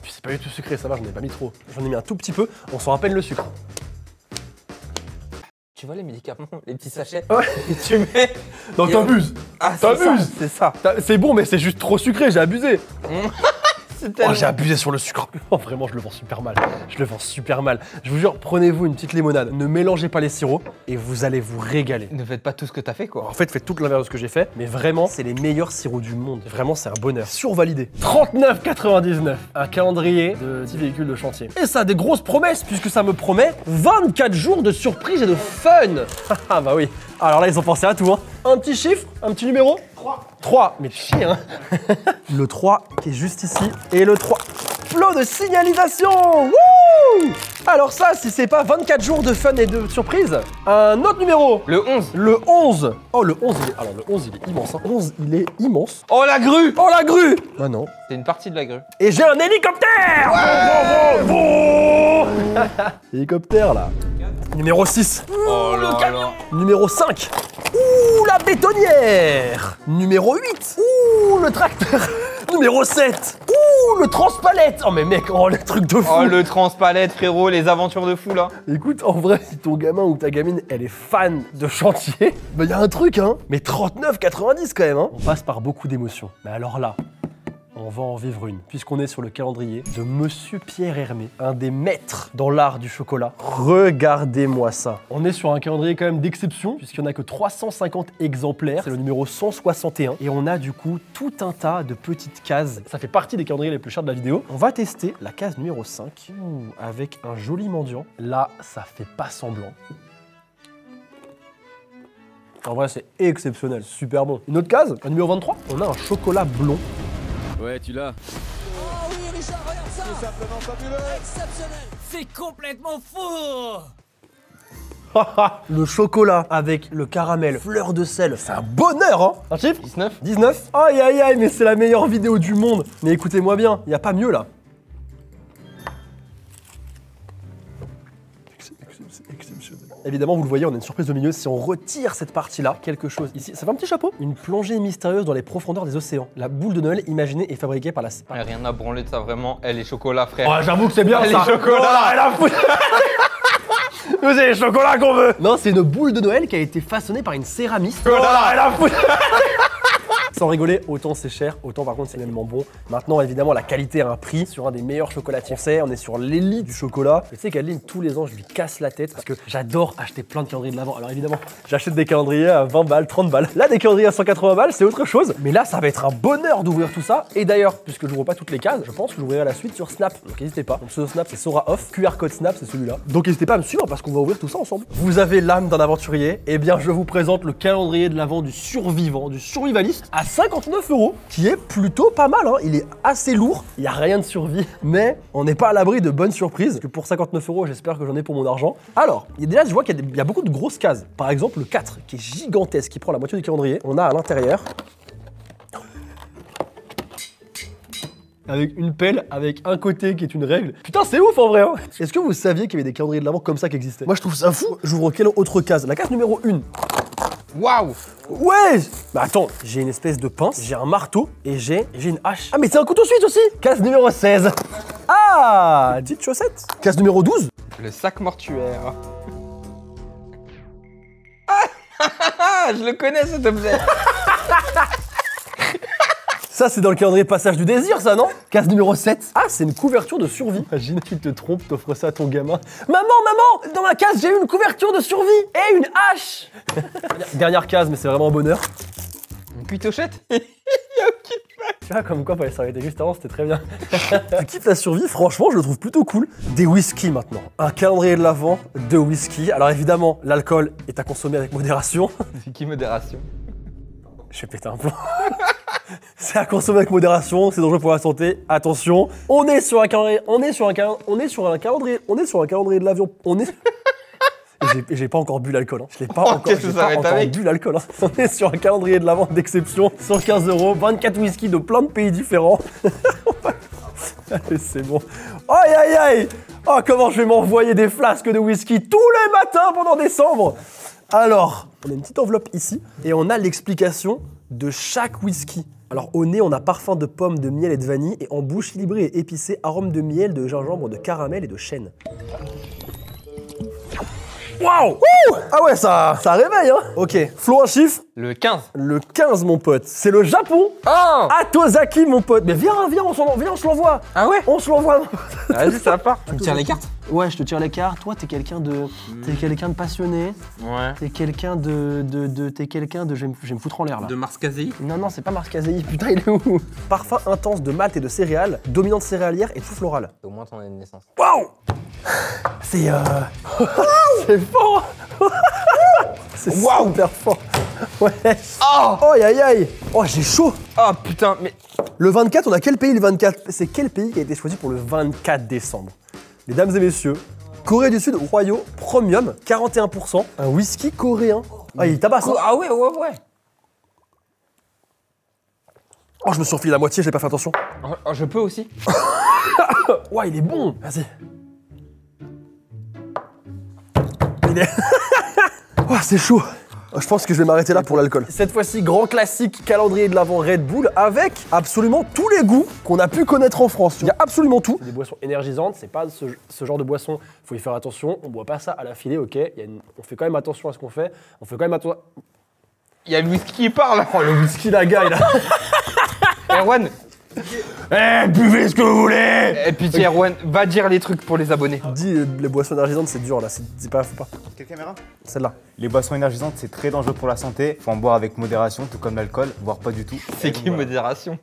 Puis c'est pas du tout sucré, ça va, j'en ai pas mis trop. J'en ai mis un tout petit peu, on sent à peine le sucre. Tu vois les médicaments, les petits sachets? Ouais. Tu mets... Non, t'abuses. Ah, T'abuses. c'est ça. C'est bon, mais c'est juste trop sucré, j'ai abusé. C'est tellement... Oh, j'ai abusé sur le sucre. Oh, vraiment, je le vends super mal. Je le vends super mal. Je vous jure, prenez-vous une petite limonade, ne mélangez pas les sirops et vous allez vous régaler. Ne faites pas tout ce que t'as fait, quoi. En fait, faites tout l'inverse de ce que j'ai fait, mais vraiment, c'est les meilleurs sirops du monde. Vraiment, c'est un bonheur. Survalidé. 39,99. Un calendrier de 10 véhicules de chantier. Et ça a des grosses promesses, puisque ça me promet 24 jours de surprise et de fun. Ah bah oui. Alors là, ils ont pensé à tout, hein. Un petit chiffre, un petit numéro 3. Mais chier, hein. Le 3 qui est juste ici. Et le 3. Flot de signalisation. Wouh! Alors ça, si c'est pas 24 jours de fun et de surprise, un autre numéro. Le 11. Le 11. Oh, le 11, il est... Alors, le 11, il est immense. Hein. 11, il est immense. Oh, la grue! Oh, la grue! Bah non. C'est une partie de la grue. Et j'ai un hélicoptère. Ouais. Hélicoptère, là. Numéro 6. Oh là là. Numéro 5. Ouh, la bétonnière. Numéro 8. Ouh, le tracteur. Numéro 7. Ouh, le transpalette. Oh mais mec, oh le truc de fou. Oh, le transpalette, frérot, les aventures de fou, là. Écoute, en vrai, si ton gamin ou ta gamine, elle est fan de chantier, bah y a un truc, hein. Mais 39,90 quand même, hein. On passe par beaucoup d'émotions. Mais alors là, on va en vivre une, puisqu'on est sur le calendrier de Monsieur Pierre Hermé, un des maîtres dans l'art du chocolat. Regardez-moi ça. On est sur un calendrier quand même d'exception, puisqu'il n'y en a que 350 exemplaires. C'est le numéro 161. Et on a du coup tout un tas de petites cases. Ça fait partie des calendriers les plus chers de la vidéo. On va tester la case numéro 5, avec un joli mendiant. Là, ça fait pas semblant. En vrai, c'est exceptionnel, super bon. Une autre case, un numéro 23, on a un chocolat blond. Ouais, tu l'as. Oh oui, Richard, regarde ça! C'est simplement fabuleux! Exceptionnel! C'est complètement fou! Le chocolat avec le caramel, fleur de sel, c'est un bonheur, hein. Un chiffre? 19. 19. Aïe aïe aïe, mais c'est la meilleure vidéo du monde. Mais écoutez-moi bien, y a pas mieux là. Exceptionnel. Évidemment, vous le voyez, on a une surprise au milieu. Si on retire cette partie-là, quelque chose ici, ça fait un petit chapeau. Une plongée mystérieuse dans les profondeurs des océans. La boule de Noël imaginée et fabriquée par la... Rien à branler de ça, vraiment. Elle est chocolat, frère. Oh, j'avoue que c'est bien Elle ça. est chocolat. Oh, elle a foutu. Nous, c'est les chocolats qu'on veut. Non, c'est une boule de Noël qui a été façonnée par une céramiste. Oh là, elle a foutu. Sans rigoler, autant c'est cher, autant par contre c'est tellement bon. Maintenant, évidemment, la qualité a un prix. Sur un des meilleurs chocolatiers français, on est sur l'élite du chocolat. Tu sais qu'Adeline, tous les ans, je lui casse la tête parce que j'adore acheter plein de calendriers de l'Avent. Alors évidemment, j'achète des calendriers à 20 balles, 30 balles. Là, des calendriers à 180 balles, c'est autre chose. Mais là, ça va être un bonheur d'ouvrir tout ça. Et d'ailleurs, puisque je n'ouvre pas toutes les cases, je pense que j'ouvrirai la suite sur Snap. Donc n'hésitez pas. Mon pseudo Snap, c'est Sora Off. QR code Snap, c'est celui-là. Donc n'hésitez pas à me suivre parce qu'on va ouvrir tout ça ensemble. Vous avez l'âme d'un aventurier. Eh bien, je vous présente le calendrier de l'Avent du survivant, du survivaliste à 59 €. Qui est plutôt pas mal, hein. Il est assez lourd, il n'y a rien de survie, mais on n'est pas à l'abri de bonnes surprises, parce que pour 59 €, j'espère que j'en ai pour mon argent. Alors, déjà, je vois qu'il y a beaucoup de grosses cases. Par exemple, le 4, qui est gigantesque, qui prend la moitié du calendrier. On a à l'intérieur... avec une pelle, avec un côté qui est une règle. Putain, c'est ouf en vrai, hein. Est-ce que vous saviez qu'il y avait des calendriers de l'Avent comme ça qui existaient? Moi, je trouve ça fou. J'ouvre quelle autre case? La case numéro 1. Waouh! Ouais! Bah attends, j'ai une espèce de pince, j'ai un marteau et j'ai une hache. Ah mais c'est un couteau suisse aussi! Case numéro 16. Ah! Petite chaussette. Case numéro 12. Le sac mortuaire. Je le connais cet objet. Ça, c'est dans le calendrier Passage du Désir, ça, non? Case numéro 7. Ah, c'est une couverture de survie. Imagine, tu te trompes, t'offres ça à ton gamin. Maman, dans ma case, j'ai eu une couverture de survie et une hache. Dernière case, mais c'est vraiment un bonheur. Une cuitochette. Tu vois, comme quoi, fallait s'arrêter juste avant, c'était très bien. Tu kiffes la survie, franchement, je le trouve plutôt cool. Des whisky maintenant. Un calendrier de l'Avent de whisky. Alors évidemment, l'alcool est à consommer avec modération. C'est qui modération? Je vais péter un plomb. C'est à consommer avec modération, c'est dangereux pour la santé. Attention, on est sur un calendrier, on est sur un calendrier de l'avion. Et j'ai pas encore bu l'alcool. Hein. Je l'ai pas encore bu l'alcool. Hein. On est sur un calendrier de l'Avent d'exception, 115 €, 24 whisky de plein de pays différents. Allez, c'est bon. Aïe aïe aïe. Oh, comment je vais m'envoyer des flasques de whisky tous les matins pendant décembre. Alors, on a une petite enveloppe ici et on a l'explication de chaque whisky. Alors au nez, on a parfum de pomme, de miel et de vanille, et en bouche, équilibré et épicé, arôme de miel, de gingembre, de caramel et de chêne. Waouh! Ah ouais, ça réveille, hein. Ok, Flo, un chiffre. Le 15. Le 15, mon pote. C'est le Japon. Oh! Atozaki, mon pote. Mais viens, on se l'envoie. Ah ouais? On se l'envoie. Vas-y, ça part. Tu me tires les cartes? Ouais, je te tire les cartes. Toi, t'es quelqu'un de passionné. Ouais. T'es quelqu'un de... Je vais me foutre en l'air, là. De Mars Kazei? Non, c'est pas Mars Kazei. Putain, il est où? Parfum intense de malt et de céréales, dominante céréalière et tout floral. Au moins ton année de naissance. Waouh! C'est c'est fort. C'est super fort. Ouais. Oh! Oh, aïe aïe. Oh, j'ai chaud. Oh putain, mais... Le 24, on a quel pays le 24? C'est quel pays qui a été choisi pour le 24 décembre? Mesdames et messieurs, Corée du Sud Royaux Premium, 41%, un whisky coréen. Ah, il tabasse. Hein. Ah ouais. Oh, je me suis enfilé la moitié, j'ai pas fait attention. Oh, je peux aussi. Ouais, il est bon. Vas-y. Il est... Oh, c'est chaud. Je pense que je vais m'arrêter là pour l'alcool. Cette fois-ci, grand classique calendrier de l'Avent Red Bull avec absolument tous les goûts qu'on a pu connaître en France. Il y a absolument tout. Des boissons énergisantes, c'est pas ce genre de boisson. Faut y faire attention. On boit pas ça à la filée, ok. On fait quand même attention à ce qu'on fait. On fait quand même attention. Il y a le whisky qui parle. Oh, le whisky la gueule là. Erwan. Buvez ce que vous voulez. Et puis Erwan, va dire les trucs pour les abonnés. Dis, les boissons énergisantes, c'est dur là. C'est pas, faut pas. Quelle caméra? Celle-là. Les boissons énergisantes, c'est très dangereux pour la santé. Faut en boire avec modération, tout comme l'alcool, voire pas du tout. C'est qui modération?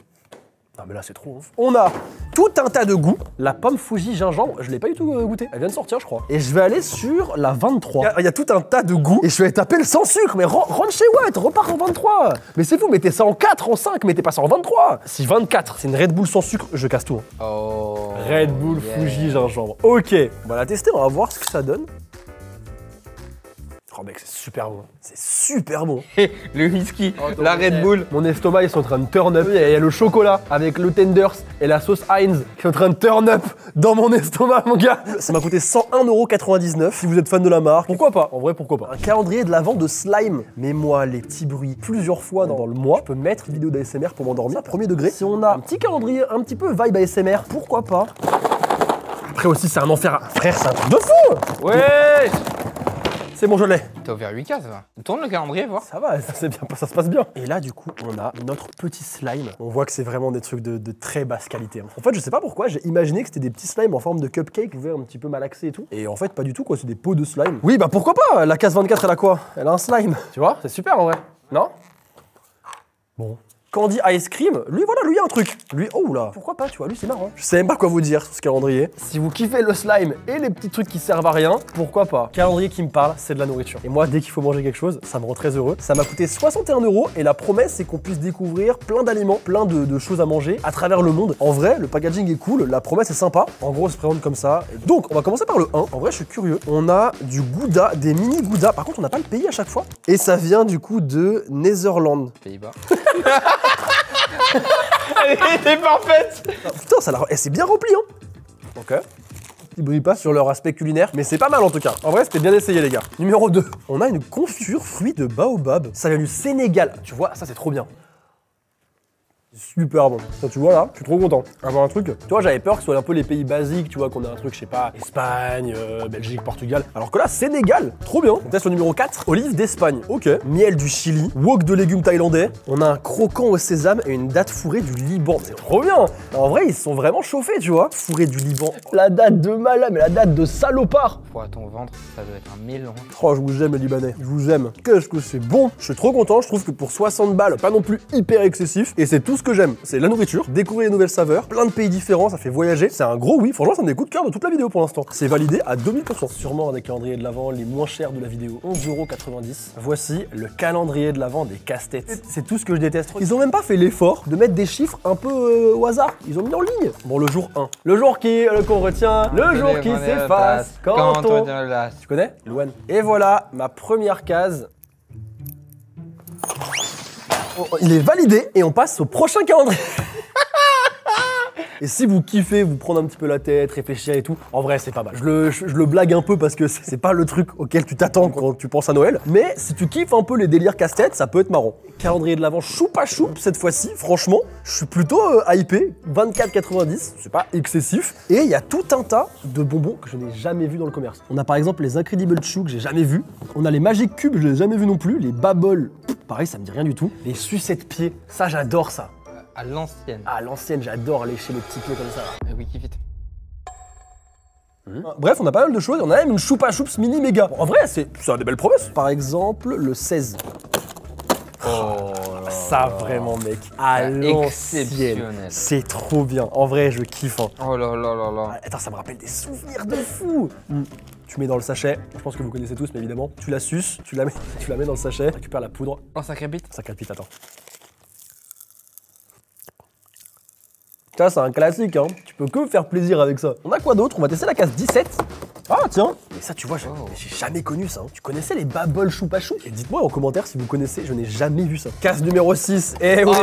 Non mais là c'est trop. On a tout un tas de goûts. La pomme Fuji gingembre, je l'ai pas du tout goûté. Elle vient de sortir, je crois. Et je vais aller sur la 23. Il y a tout un tas de goûts. Et je vais aller taper le sans sucre. Mais rentre chez Watt, repars en 23. Mais c'est fou, mettez ça en 4, en 5, mettez pas ça en 23. Si 24, c'est une Red Bull sans sucre, je casse tout. Hein. Oh. Red Bull Fuji gingembre. Ok, on va la tester, on va voir ce que ça donne. Oh mec, c'est super bon. C'est super bon. Le whisky, la Red Bull. Mon estomac, ils sont en train de turn up. Il y a le chocolat avec le tenders et la sauce Heinz qui sont en train de turn up dans mon estomac, mon gars. Ça m'a coûté 101,99 € si vous êtes fan de la marque. Pourquoi pas? En vrai, pourquoi pas? Un calendrier de l'Avent de slime. Mets-moi les petits bruits plusieurs fois dans le mois. Je peux mettre une vidéo d'ASMR pour m'endormir. Premier degré. Si on a un petit calendrier un petit peu vibe ASMR, pourquoi pas? Après aussi, c'est un enfer. Frère, c'est un truc de fou. Ouais. C'est bon, je l'ai. T'as ouvert 8 cases, va. Tourne le calendrier, voir. Ça va, ça se passe bien. Et là, du coup, on a notre petit slime. On voit que c'est vraiment des trucs de très basse qualité. Hein. En fait, je sais pas pourquoi, j'ai imaginé que c'était des petits slimes en forme de cupcake, vous voyez, un petit peu malaxés et tout. Et en fait, pas du tout, quoi, c'est des pots de slime. Oui, bah pourquoi pas? La case 24, elle a quoi? Elle a un slime. Tu vois, c'est super en vrai. Non? Bon. Candy Ice Cream, lui voilà, lui il y a un truc. Lui, oh là, pourquoi pas, tu vois, lui c'est marrant. Je sais même pas quoi vous dire sur ce calendrier. Si vous kiffez le slime et les petits trucs qui servent à rien, pourquoi pas. Calendrier qui me parle, c'est de la nourriture. Et moi, dès qu'il faut manger quelque chose, ça me rend très heureux. Ça m'a coûté 61 € et la promesse c'est qu'on puisse découvrir plein d'aliments, plein de choses à manger à travers le monde. En vrai, le packaging est cool, la promesse est sympa. En gros, on se présente comme ça. Et donc, on va commencer par le 1. En vrai, je suis curieux. On a du Gouda, des mini Gouda. Par contre, on n'a pas le pays à chaque fois. Et ça vient du coup de Netherlands. Pays-Bas. Elle était parfaite. Ah, putain, ça c'est bien rempli, hein. Ok. Ils brillent pas sur leur aspect culinaire, mais c'est pas mal en tout cas. En vrai, c'était bien essayé, les gars. Numéro 2. On a une confiture fruits de baobab. Ça vient du Sénégal. Tu vois, ça c'est trop bien. Super bon. Ça, tu vois là, je suis trop content. Avoir un truc. Tu vois, j'avais peur que ce soit un peu les pays basiques, tu vois, qu'on ait un truc, je sais pas, Espagne, Belgique, Portugal. Alors que là, Sénégal, trop bien. On teste le numéro 4, olive d'Espagne. Ok. Miel du Chili, wok de légumes thaïlandais. On a un croquant au sésame et une date fourrée du Liban. C'est trop bien. En vrai, ils sont vraiment chauffés, tu vois. Fourré du Liban. La date de malade, mais la date de salopard. Pour ton ventre, ça doit être un mélange. Oh, je vous aime les Libanais, je vous aime. Qu'est-ce que c'est bon. Je suis trop content, je trouve que pour 60 balles, pas non plus hyper excessif. Et c'est tout ce que j'aime. C'est la nourriture, découvrir les nouvelles saveurs, plein de pays différents, ça fait voyager. C'est un gros oui, franchement, c'est un des coups de cœur de toute la vidéo pour l'instant. C'est validé à 2000%. Sûrement un des calendriers de l'Avent les moins chers de la vidéo, 11,90 €. Voici le calendrier de l'Avent des casse-têtes. C'est tout ce que je déteste. Ils ont même pas fait l'effort de mettre des chiffres un peu au hasard. Ils ont mis en ligne. Bon, le jour 1. Le jour qu'on retient, le jour qui s'efface. Quand on... Tu connais Louane. Et voilà ma première case. Il est validé et on passe au prochain calendrier. Et si vous kiffez vous prendre un petit peu la tête, réfléchir et tout, en vrai c'est pas mal. Je le blague un peu parce que c'est pas le truc auquel tu t'attends quand tu penses à Noël. Mais si tu kiffes un peu les délires casse-tête, ça peut être marrant. Calendrier de l'Avent choupa choup cette fois-ci, franchement, je suis plutôt hypé. 24,90, c'est pas excessif. Et il y a tout un tas de bonbons que je n'ai jamais vu dans le commerce. On a par exemple les Incredible Chew que j'ai jamais vu. On a les Magic Cubes, je les ai jamais vu non plus. Les Babble, pareil, ça me dit rien du tout. Les sucettes pieds, ça j'adore ça. À l'ancienne. Ah, l'ancienne, j'adore lécher les petits pieds comme ça. Wikifit. Bref, on a pas mal de choses. On a même une Choupa Choups mini méga. En vrai, c'est des belles promesses. Par exemple, le 16. Oh, ça vraiment, mec. À l'ancienne. C'est trop bien. En vrai, je kiffe. Hein. Oh là là là là. Attends, ça me rappelle des souvenirs de fou. Tu mets dans le sachet. Je pense que vous connaissez tous, mais évidemment. Tu la suces, tu la mets dans le sachet. Récupère la poudre. Oh, ça crépite. Ça crépite, attends. Ça, c'est un classique, hein. Tu peux que faire plaisir avec ça. On a quoi d'autre? On va tester la case 17. Ah, tiens. Mais ça, tu vois, j'ai jamais connu ça. Hein. Tu connaissais les Babble Choupa Choup? Et dites-moi en commentaire si vous connaissez. Je n'ai jamais vu ça. Case numéro 6. Eh oui,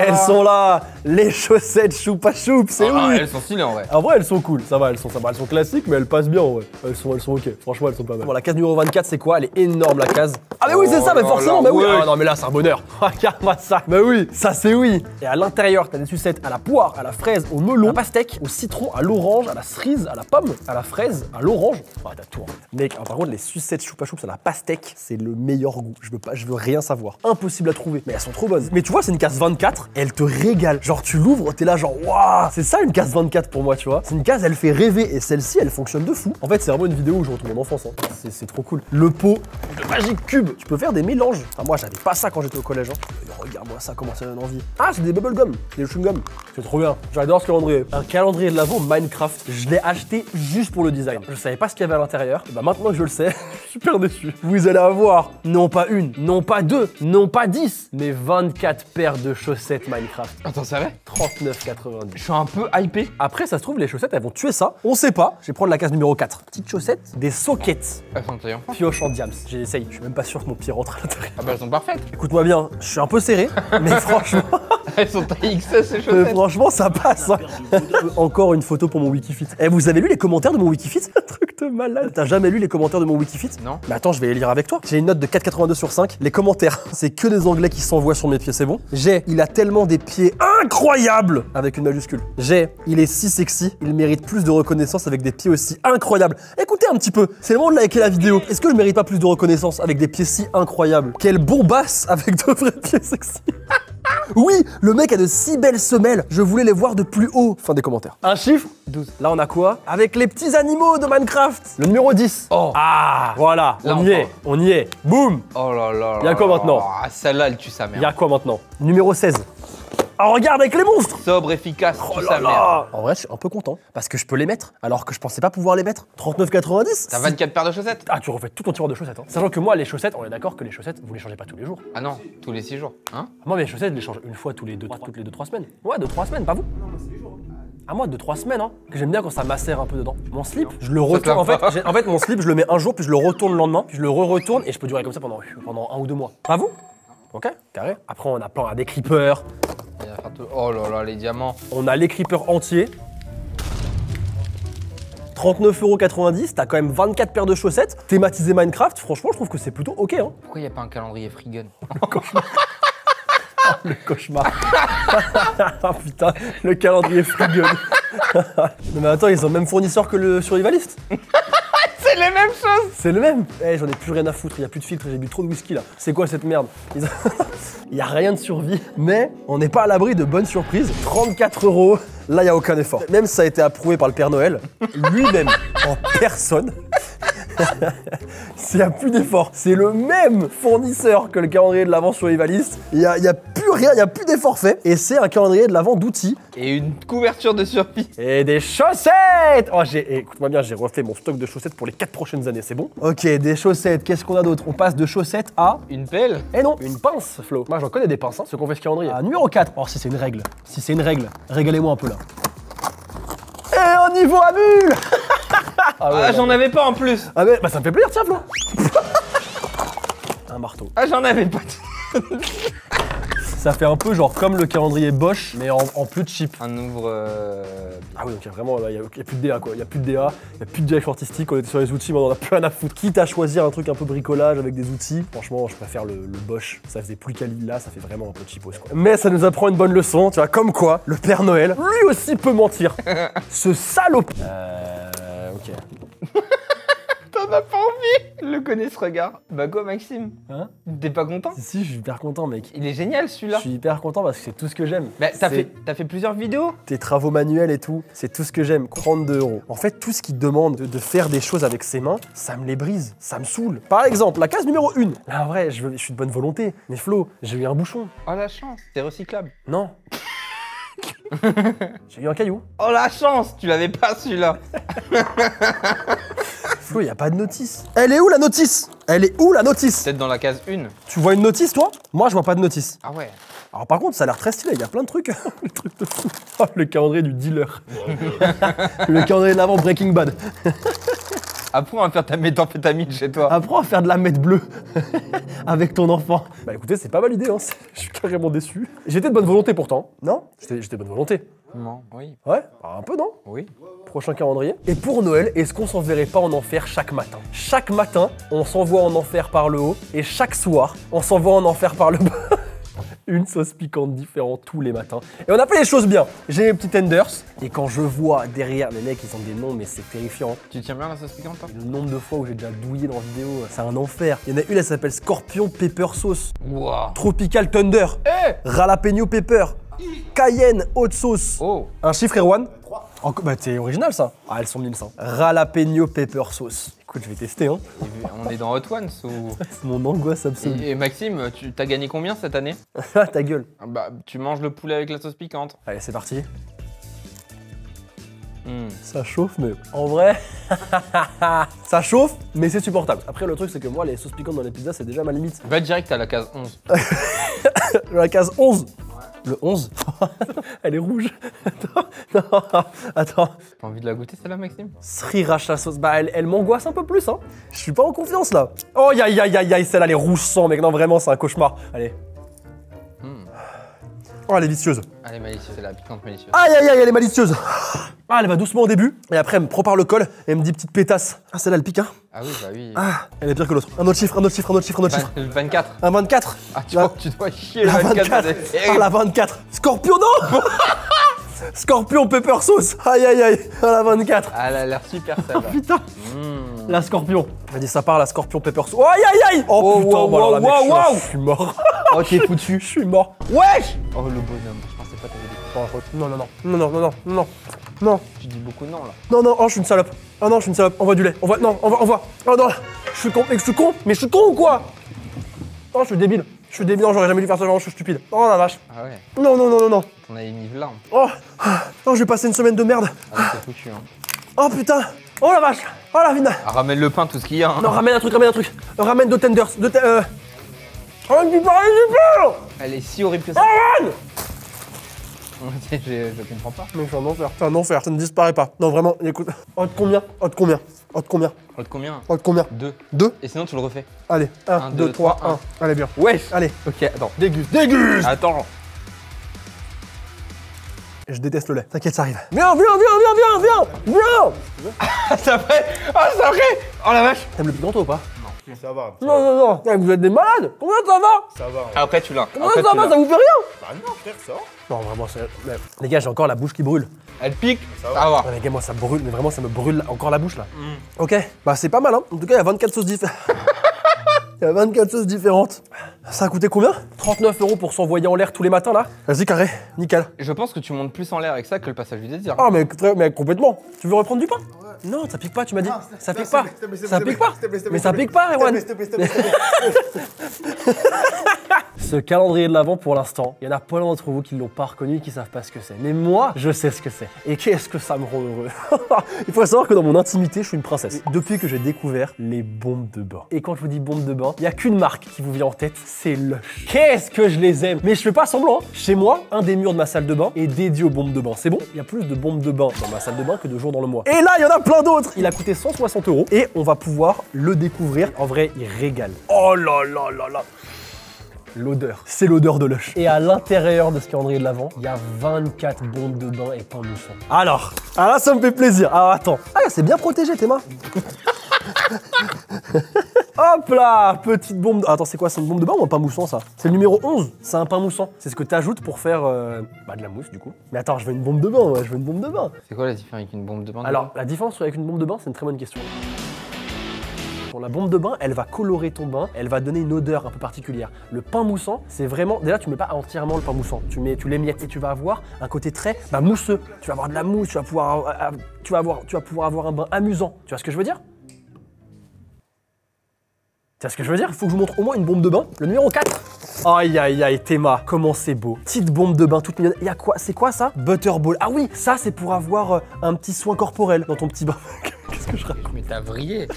elles sont là. Les chaussettes Choupa Choup, c'est oui. Elles sont stylées en vrai. En vrai, elles sont cool. Ça va, elles sont classiques, mais elles passent bien en vrai. Elles sont ok. Franchement, elles sont pas mal. Bon, la case numéro 24, c'est quoi? Elle est énorme, la case. Ah, mais oui, c'est ça, mais forcément, mais oui. Ah, non, mais là, c'est un bonheur. Regarde-moi ça. Mais oui, ça, c'est oui. Et à l'intérieur, t'as des sucettes à la poire, à la fraise, au melon, à la pastèque, au citron, à l'orange, à la cerise, à la pomme, à la fraise, à l'orange. Ah, t'as tout. Mec, par contre, les sucettes Choupa Choups à la pastèque, c'est le meilleur goût. Je veux rien savoir. Impossible à trouver. Mais elles sont trop bonnes. Mais tu vois, c'est une case 24 et elle te régale. Genre, tu l'ouvres, t'es là, genre, waouh. C'est ça une case 24 pour moi, tu vois. C'est une case, elle fait rêver et celle-ci, elle fonctionne de fou. En fait, c'est vraiment une vidéo où je retrouve mon enfance. Hein. C'est trop cool. Le pot de Magic Cube. Tu peux faire des mélanges. Enfin, moi, j'avais pas ça quand j'étais au collège. Hein. Regarde-moi ça, comment ça donne envie. Ah, c'est des bubblegum, des chewing-gum. C'est trop bien. J'adore ce calendrier. Un calendrier de l'Avent Minecraft. Je l'ai acheté juste pour le design. Je savais pas ce qu'il y avait à l'intérieur. Et bah maintenant que je le sais, je suis super déçu. Vous allez avoir non pas une, non pas deux, non pas 10, mais 24 paires de chaussettes Minecraft. Attends, c'est vrai? 39,90. Je suis un peu hypé. Après, ça se trouve, les chaussettes, elles vont tuer ça. On sait pas. Je vais prendre la case numéro 4. Petites chaussettes, des sockets. Elles sont taillées en fin. Pioche en diams. J'essaye. Je suis même pas sûr que mon pied rentre à l'intérieur. Ah bah elles sont parfaites. Écoute-moi bien, je suis un peu serré, mais franchement. Elles sont taillées XS ces chaussettes. Franchement, ça passe. Hein. Encore une photo pour mon Wikifit. Eh, vous avez lu les commentaires de mon Wikifit? Un truc de malade. T'as jamais lu les commentaires de mon Wikifit? Non. Mais attends, je vais les lire avec toi. J'ai une note de 4,82 sur 5. Les commentaires, c'est que des anglais qui s'envoient sur mes pieds, c'est bon. Il a tellement des pieds incroyables avec une majuscule. Il est si sexy, il mérite plus de reconnaissance avec des pieds aussi incroyables. Écoutez un petit peu, c'est le moment de liker la vidéo. Est-ce que je mérite pas plus de reconnaissance avec des pieds si incroyables? Quelle bombasse avec de vrais pieds sexy. Oui, le mec a de si belles semelles, je voulais les voir de plus haut. Fin des commentaires. Un chiffre? 12. Là, on a quoi? Avec les petits animaux de Minecraft. Le numéro 10. Oh. Ah, voilà, là, on y est. Boum. Oh là là. Y'a quoi maintenant? Ah, celle-là, elle tue sa mère. Y'a quoi maintenant? Numéro 16. Oh, regarde avec les monstres. Sobre, efficace, Oh tue là sa mère. là. En vrai, je suis un peu content parce que je peux les mettre alors que je pensais pas pouvoir les mettre. 39,90. T'as 24 paires de chaussettes? Ah, tu refais tout ton tiroir de chaussettes. Hein. Sachant que moi, les chaussettes, on est d'accord que les chaussettes, vous les changez pas tous les jours. Ah non, tous les 6 jours. Hein? Moi, mes chaussettes, je les change une fois toutes les 2-3 semaines. Ouais, 2-3 semaines, pas vous? Ah, moi, 2-3 semaines, hein. Que j'aime bien quand ça macère un peu dedans. Mon slip, je le retourne. En fait, mon slip, je le mets un jour, puis je le retourne le lendemain, puis je le retourne et je peux durer comme ça pendant 1 ou 2 mois. Pas vous? Ok, carré. Après, on a plein des creepers. Oh là là, les diamants. On a les creepers entiers. 39,90 €, t'as quand même 24 paires de chaussettes. Thématisé Minecraft, franchement, je trouve que c'est plutôt ok. Hein. Pourquoi y a pas un calendrier free gun? Le cauchemar. Ah putain, le calendrier frigo. Non mais attends, ils ont le même fournisseur que le survivaliste. C'est les mêmes choses. C'est le même. Eh, j'en ai plus rien à foutre, il y a plus de filtre, j'ai bu trop de whisky là. C'est quoi cette merde? Il y a rien de survie, mais on n'est pas à l'abri de bonnes surprises. 34 €, là il y a aucun effort. Même si ça a été approuvé par le Père Noël, lui-même en personne. S'il n'y a plus d'effort, c'est le même fournisseur que le calendrier de l'Avent survivaliste. Il y a plus rien, il n'y a plus d'effort fait. Et c'est un calendrier de l'Avent d'outils. Et une couverture de survie. Et des chaussettes. Oh, écoute-moi bien, j'ai refait mon stock de chaussettes pour les 4 prochaines années, c'est bon? Ok, des chaussettes, qu'est-ce qu'on a d'autre? On passe de chaussettes à... Une pelle. Eh non, une pince, Flo. Moi, j'en connais des pinces, hein, ce qu'on fait ce calendrier. Ah, numéro 4. Oh, si c'est une règle. Si c'est une règle, régalez-moi un peu là. Et au niveau à bulle. Ah, ouais, j'en avais pas en plus. Ah, mais bah, ça me fait plaisir, tiens, Flo. Un marteau. Ah, j'en avais pas. Ça fait un peu genre comme le calendrier Bosch, mais en plus cheap. Un ouvre. Ah oui, donc il y a plus de DA quoi. Il y a plus de DA, il y a plus de direction artistique. On était sur les outils, mais on en a plus rien à foutre. Quitte à choisir un truc un peu bricolage avec des outils, franchement, je préfère le Bosch. Ça faisait plus quali là, ça fait vraiment un peu cheapos quoi. Mais ça nous apprend une bonne leçon, tu vois, comme quoi le Père Noël, lui aussi peut mentir. Ce salaud. Ok. T'en as pas envie? Le connais ce regard. Bah quoi, Maxime? Hein? T'es pas content? Si, je suis hyper content, mec. Il est génial celui-là. Je suis hyper content parce que c'est tout ce que j'aime. Bah, t'as C'est fait plusieurs vidéos? tes travaux manuels et tout, c'est tout ce que j'aime. 32 €. En fait, tout ce qui demande de faire des choses avec ses mains, ça me les brise, ça me saoule. Par exemple, la case numéro 1. Là, en vrai, je suis de bonne volonté. Mais Flo, j'ai eu un bouchon. Oh la chance, c'est recyclable. Non. J'ai eu un caillou. Oh la chance, tu l'avais pas celui-là. Flo, y a pas de notice. Elle est où la notice? Elle est où la notice? Peut-être dans la case 1. Tu vois une notice, toi? Moi, je vois pas de notice. Ah ouais. Alors par contre, ça a l'air très stylé, il y a plein de trucs. Le truc de fou. Oh, le calendrier du dealer. Le calendrier de l'Avent Breaking Bad. Apprends à faire ta méthamphétamine chez toi. Apprends à faire de la mette bleue avec ton enfant. Bah écoutez, c'est pas validé, hein. Je suis carrément déçu. J'étais de bonne volonté pourtant. Non? J'étais de bonne volonté. Non, oui. Ouais? Bah, un peu, non? Oui. Prochain calendrier. Et pour Noël, est-ce qu'on s'enverrait pas en enfer chaque matin? Chaque matin, on s'envoie en enfer par le haut, et chaque soir, on s'envoie en enfer par le bas. Une sauce piquante différente tous les matins. Et on a fait les choses bien. J'ai mes petits tenders, et quand je vois derrière, les mecs, ils ont des noms, mais c'est terrifiant. Tu tiens bien la sauce piquante, toi? Le nombre de fois où j'ai déjà douillé dans la vidéo, c'est un enfer. Il y en a une, elle s'appelle Scorpion Pepper Sauce. Wow. Tropical Thunder. Jalapeno Pepper. Cayenne Haute Sauce. Oh. Un chiffre, Erwan? 3. Bah, c'est original, ça. Ah, elles sont 1100. Jalapeno Pepper Sauce. Écoute, je vais tester, hein. On est dans Hot Ones ou... C'est mon angoisse absolue. Et Maxime, tu t'as gagné combien cette année? Ah, ta gueule. Ah bah, tu manges le poulet avec la sauce piquante. Allez, c'est parti. Mm. Ça chauffe, mais en vrai, ça chauffe, mais c'est supportable. Après, le truc, c'est que moi, les sauces piquantes dans les pizzas, c'est déjà ma limite. Va direct à la case 11. La case 11. Le 11. Elle est rouge. Attends. T'as envie de la goûter celle-là, Maxime? Sriracha sauce. Bah, elle m'angoisse un peu plus, hein. Je suis pas en confiance, là. Oh, aïe, aïe, aïe, aïe, celle-là, elle est rouge sang, mec. Non, vraiment, c'est un cauchemar. Allez. Oh, elle est vicieuse. Elle est malicieuse, c'est la piquante malicieuse. Aïe, aïe, aïe, elle est malicieuse. Ah, elle va doucement au début, et après, elle me prend par le col, et elle me dit petite pétasse. Ah, celle-là, elle pique, hein. Ah oui, bah oui. Ah, elle est pire que l'autre. Un autre chiffre, un autre chiffre, un autre chiffre, un autre chiffre. Le 24. Un 24. Ah, tu vois, tu dois chier le La 24. 24. Ah, la 24. Scorpion, non. Scorpion pepper sauce. Aïe, aïe, aïe. Ah, la 24. Ah, elle a l'air super celle-là. Putain. La scorpion. Elle dit ça part, la scorpion pepper sauce. Oh, aïe, aïe, aïe. Oh, putain, wow, bon, alors là, mec, wow, je suis mort. Oh, t'es foutu. Je suis mort. Wesh. Oh, le bonhomme. Je pensais pas t'avais dit. Non, non, non. Non, non, non, non, non. Non. Tu dis beaucoup non, là. Non, non, oh, je suis une salope. Oh non, je suis une salope. Envoie du lait. Envoie, non, envoie. Oh non. Je suis con, mec, je suis con. Mais je suis con ou quoi? Oh, je suis débile. Je suis débile, non, j'aurais jamais dû faire ça, genre, je suis stupide. Oh la vache. Ah ouais. Non, non, non, non, non. On avait mis là. Oh, oh, je vais passer une semaine de merde. Ah, c'est foutu, hein. Oh putain. Oh la vache. Oh la vina. Ah, ramène le pain, tout ce qu'il y a. Hein. Non, ramène un truc, ramène un truc. Ramène deux tenders. Oh, du pain. Elle est si horrible que ça. Ramène. Je comprends pas. Mais c'est un enfer. C'est un enfer, ça ne disparaît pas. Non, vraiment, écoute. Oh, de combien? Oh, de combien? Oh, de combien? Oh, de combien? Oh, de combien? 2. 2. Et sinon, tu le refais. Allez, 1, Un, 2, deux, 3, trois, 1. Allez, bien. Wesh. Allez, Ok, attends. déguste, déguste. Attends. Je déteste le lait. T'inquiète, ça arrive. Viens, viens, viens, viens, viens, viens. Ah, ça fait. Ah, ça fait. Oh la vache. T'aimes le piquant, toi, ou pas? Ça va. Non. Eh, vous êtes des malades. Combien ça va? Ça va. Après, tu l'as. Combien Après, ça tu va? l'as. Ça vous fait rien? Bah non, frère, ça va. Non, vraiment, les gars, j'ai encore la bouche qui brûle. Elle pique, Ça ça va. va. Ah, les gars, moi, ça brûle, mais vraiment, ça me brûle encore la bouche, là. Ok, bah, c'est pas mal, hein. En tout cas, il y a 24 sauces différentes. Il y a 24 sauces différentes. Ça a coûté combien? 39 € pour s'envoyer en l'air tous les matins, là. Vas-y, carré, nickel. Je pense que tu montes plus en l'air avec ça que le passage du désir. Ah, mais complètement. Tu veux reprendre du pain? Non, ça pique pas, tu m'as dit. Ça pique pas. Ça pique pas. Mais ça pique pas, Erwan. Ce calendrier de l'Avent, pour l'instant, il y en a plein d'entre vous qui l'ont pas reconnu et qui savent pas ce que c'est. Mais moi, je sais ce que c'est. Et qu'est-ce que ça me rend heureux. Il faut savoir que dans mon intimité, je suis une princesse. Depuis que j'ai découvert les bombes de bain. Et quand je vous dis bombes de bain, il y a qu'une marque qui vous vient en tête, c'est Lush. Qu'est-ce que je les aime. Mais je fais pas semblant. Chez moi, un des murs de ma salle de bain est dédié aux bombes de bain. C'est bon, il y a plus de bombes de bain dans ma salle de bain que de jours dans le mois. Et là, il y en a plein d'autres. Il a coûté 160 € et on va pouvoir le découvrir. En vrai, il régale. Oh là là là là. L'odeur, c'est l'odeur de Lush. Et à l'intérieur de ce calendrier de l'Avent, il y a 24 bombes de bain et pain mousson. Alors là, ça me fait plaisir. Alors attends. Ah, c'est bien protégé tes mains. Hop là, petite bombe. Attends, c'est quoi? C'est une bombe de bain ou un pain mousson, ça? C'est le numéro 11. C'est un pain mousson. C'est ce que tu ajoutes pour faire de la mousse, du coup. Mais attends, je veux une bombe de bain, ouais, je veux une bombe de bain. C'est quoi la différence avec une bombe de bain? Alors, la différence avec une bombe de bain, c'est une très bonne question. Pour la bombe de bain, elle va colorer ton bain, elle va donner une odeur un peu particulière. Le pain moussant, c'est vraiment... Déjà, tu mets pas entièrement le pain moussant, tu l'émiettes et tu vas avoir un côté très mousseux. Tu vas avoir de la mousse, tu vas pouvoir avoir un bain amusant. Tu vois ce que je veux dire? Tu vois ce que je veux dire? Il faut que je vous montre au moins une bombe de bain. Le numéro 4. Aïe aïe aïe, Théma, comment c'est beau. Petite bombe de bain toute mignonne. Il y a quoi? C'est quoi ça? Butterball. Ah oui, ça c'est pour avoir un petit soin corporel dans ton petit bain. Qu'est-ce que je raconte? Mais t'as vrillé.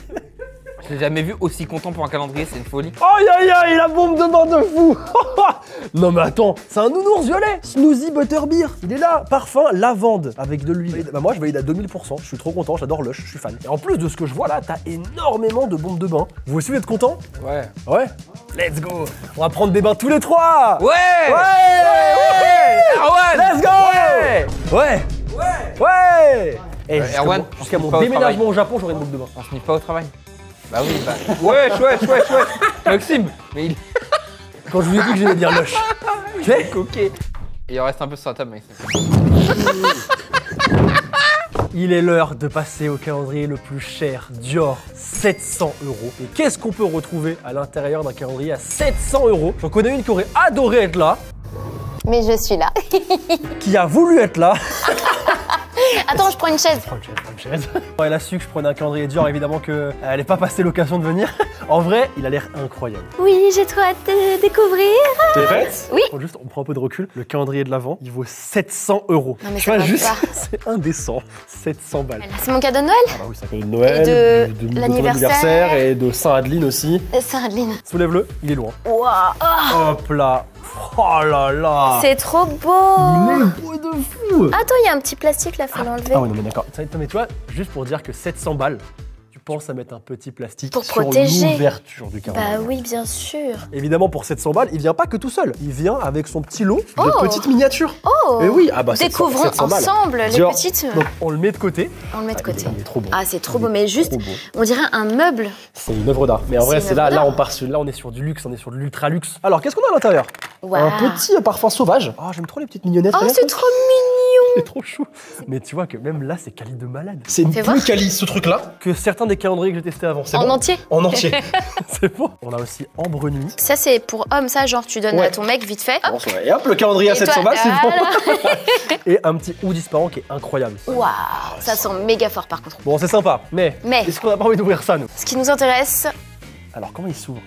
Je l'ai jamais vu aussi content pour un calendrier, c'est une folie. Aïe aïe aïe, la bombe de bain de fou. Non mais attends, c'est un nounours violet. Smoothie Butterbeer. Il est là, parfum lavande avec de l'huile. Bah moi je valide à 2000%, je suis trop content, j'adore Lush, je suis fan. Et en plus de ce que je vois là, t'as énormément de bombes de bain. Vous aussi vous êtes contents? Ouais. Ouais. Let's go. On va prendre des bains tous les trois. Ouais. Ouais. Erwan. Let's go. Ouais. Ouais. Et Erwan, jusqu'à mon pas au déménagement travail. au Japon, j'aurai une bombe de bain. On se nique pas au travail. Bah oui, bah. Wesh. Maxime. Mais il Quand je vous ai dit que j'aimais bien Lush. est coquet. Il en reste un peu sur la table, Maxime. Il est l'heure de passer au calendrier le plus cher, Dior, 700 €. Et qu'est-ce qu'on peut retrouver à l'intérieur d'un calendrier à 700 €? J'en connais une qui aurait adoré être là, Mais je suis là. qui a voulu être là. Attends, je prends une chaise. Prends une chaise. Elle a su que je prenais un calendrier Dior, évidemment qu'elle n'allait pas passer l'occasion de venir. En vrai, il a l'air incroyable. Oui, j'ai trop hâte de découvrir. T'es prête? Oui. On prend un peu de recul. Le calendrier de l'Avent, il vaut 700 €. Non, mais Tu ça vois, va juste, pas. c'est indécent. 700 balles. C'est mon cadeau de Noël? Ah bah oui, ça fait de Noël, Et de ton l'anniversaire. et de Saint-Adeline aussi. Saint-Adeline. Soulève-le, il est loin. Waouh. Hop là. Oh là là. C'est trop beau. Il est beau de fou. Attends, il y a un petit plastique là, faut l'enlever. Ah ouais, non mais d'accord. Mais tu vois, juste pour dire que 700 balles, tu penses à mettre un petit plastique Pour sur protéger. l'ouverture du calendrier. Bah oui, bien sûr. Évidemment, pour 700 balles, il vient pas que tout seul. Il vient avec son petit lot de Oh. petites miniatures. Oh. Et oui, ah bah 700 Découvrons 700 balles. ensemble les Dior. petites. Donc on le met de côté. On le met de côté. Il est trop beau. Ah, c'est trop Il beau, est mais juste, trop beau. on dirait un meuble. C'est une œuvre d'art. Mais en vrai, C'est c'est une là, œuvre là d'art. on part sur, là on est sur du luxe, on est sur de l'ultra luxe. Alors qu'est-ce qu'on a à l'intérieur? Waouh. Un petit parfum sauvage. Ah, j'aime trop les petites mignonnettes. Oh, regarde. c'est trop mignon. C'est trop chou. Mais tu vois que même là, c'est quali de malade. C'est Fais plus voir. quali ce truc-là que certains des calendriers que j'ai testés avant. C'est En bon entier. En entier. C'est bon. On a aussi Ambre Nuit. Ça, c'est pour homme, ça, genre, tu donnes Ouais. à ton mec vite fait. Hop. Et hop, le calendrier à Et 700 toi, balles, c'est bon. voilà. Et un petit ou disparant qui est incroyable. Waouh, ça sent méga fort par contre. Bon, c'est sympa, mais est-ce qu'on a pas envie d'ouvrir ça, nous? Ce qui nous intéresse, Alors, comment il s'ouvre?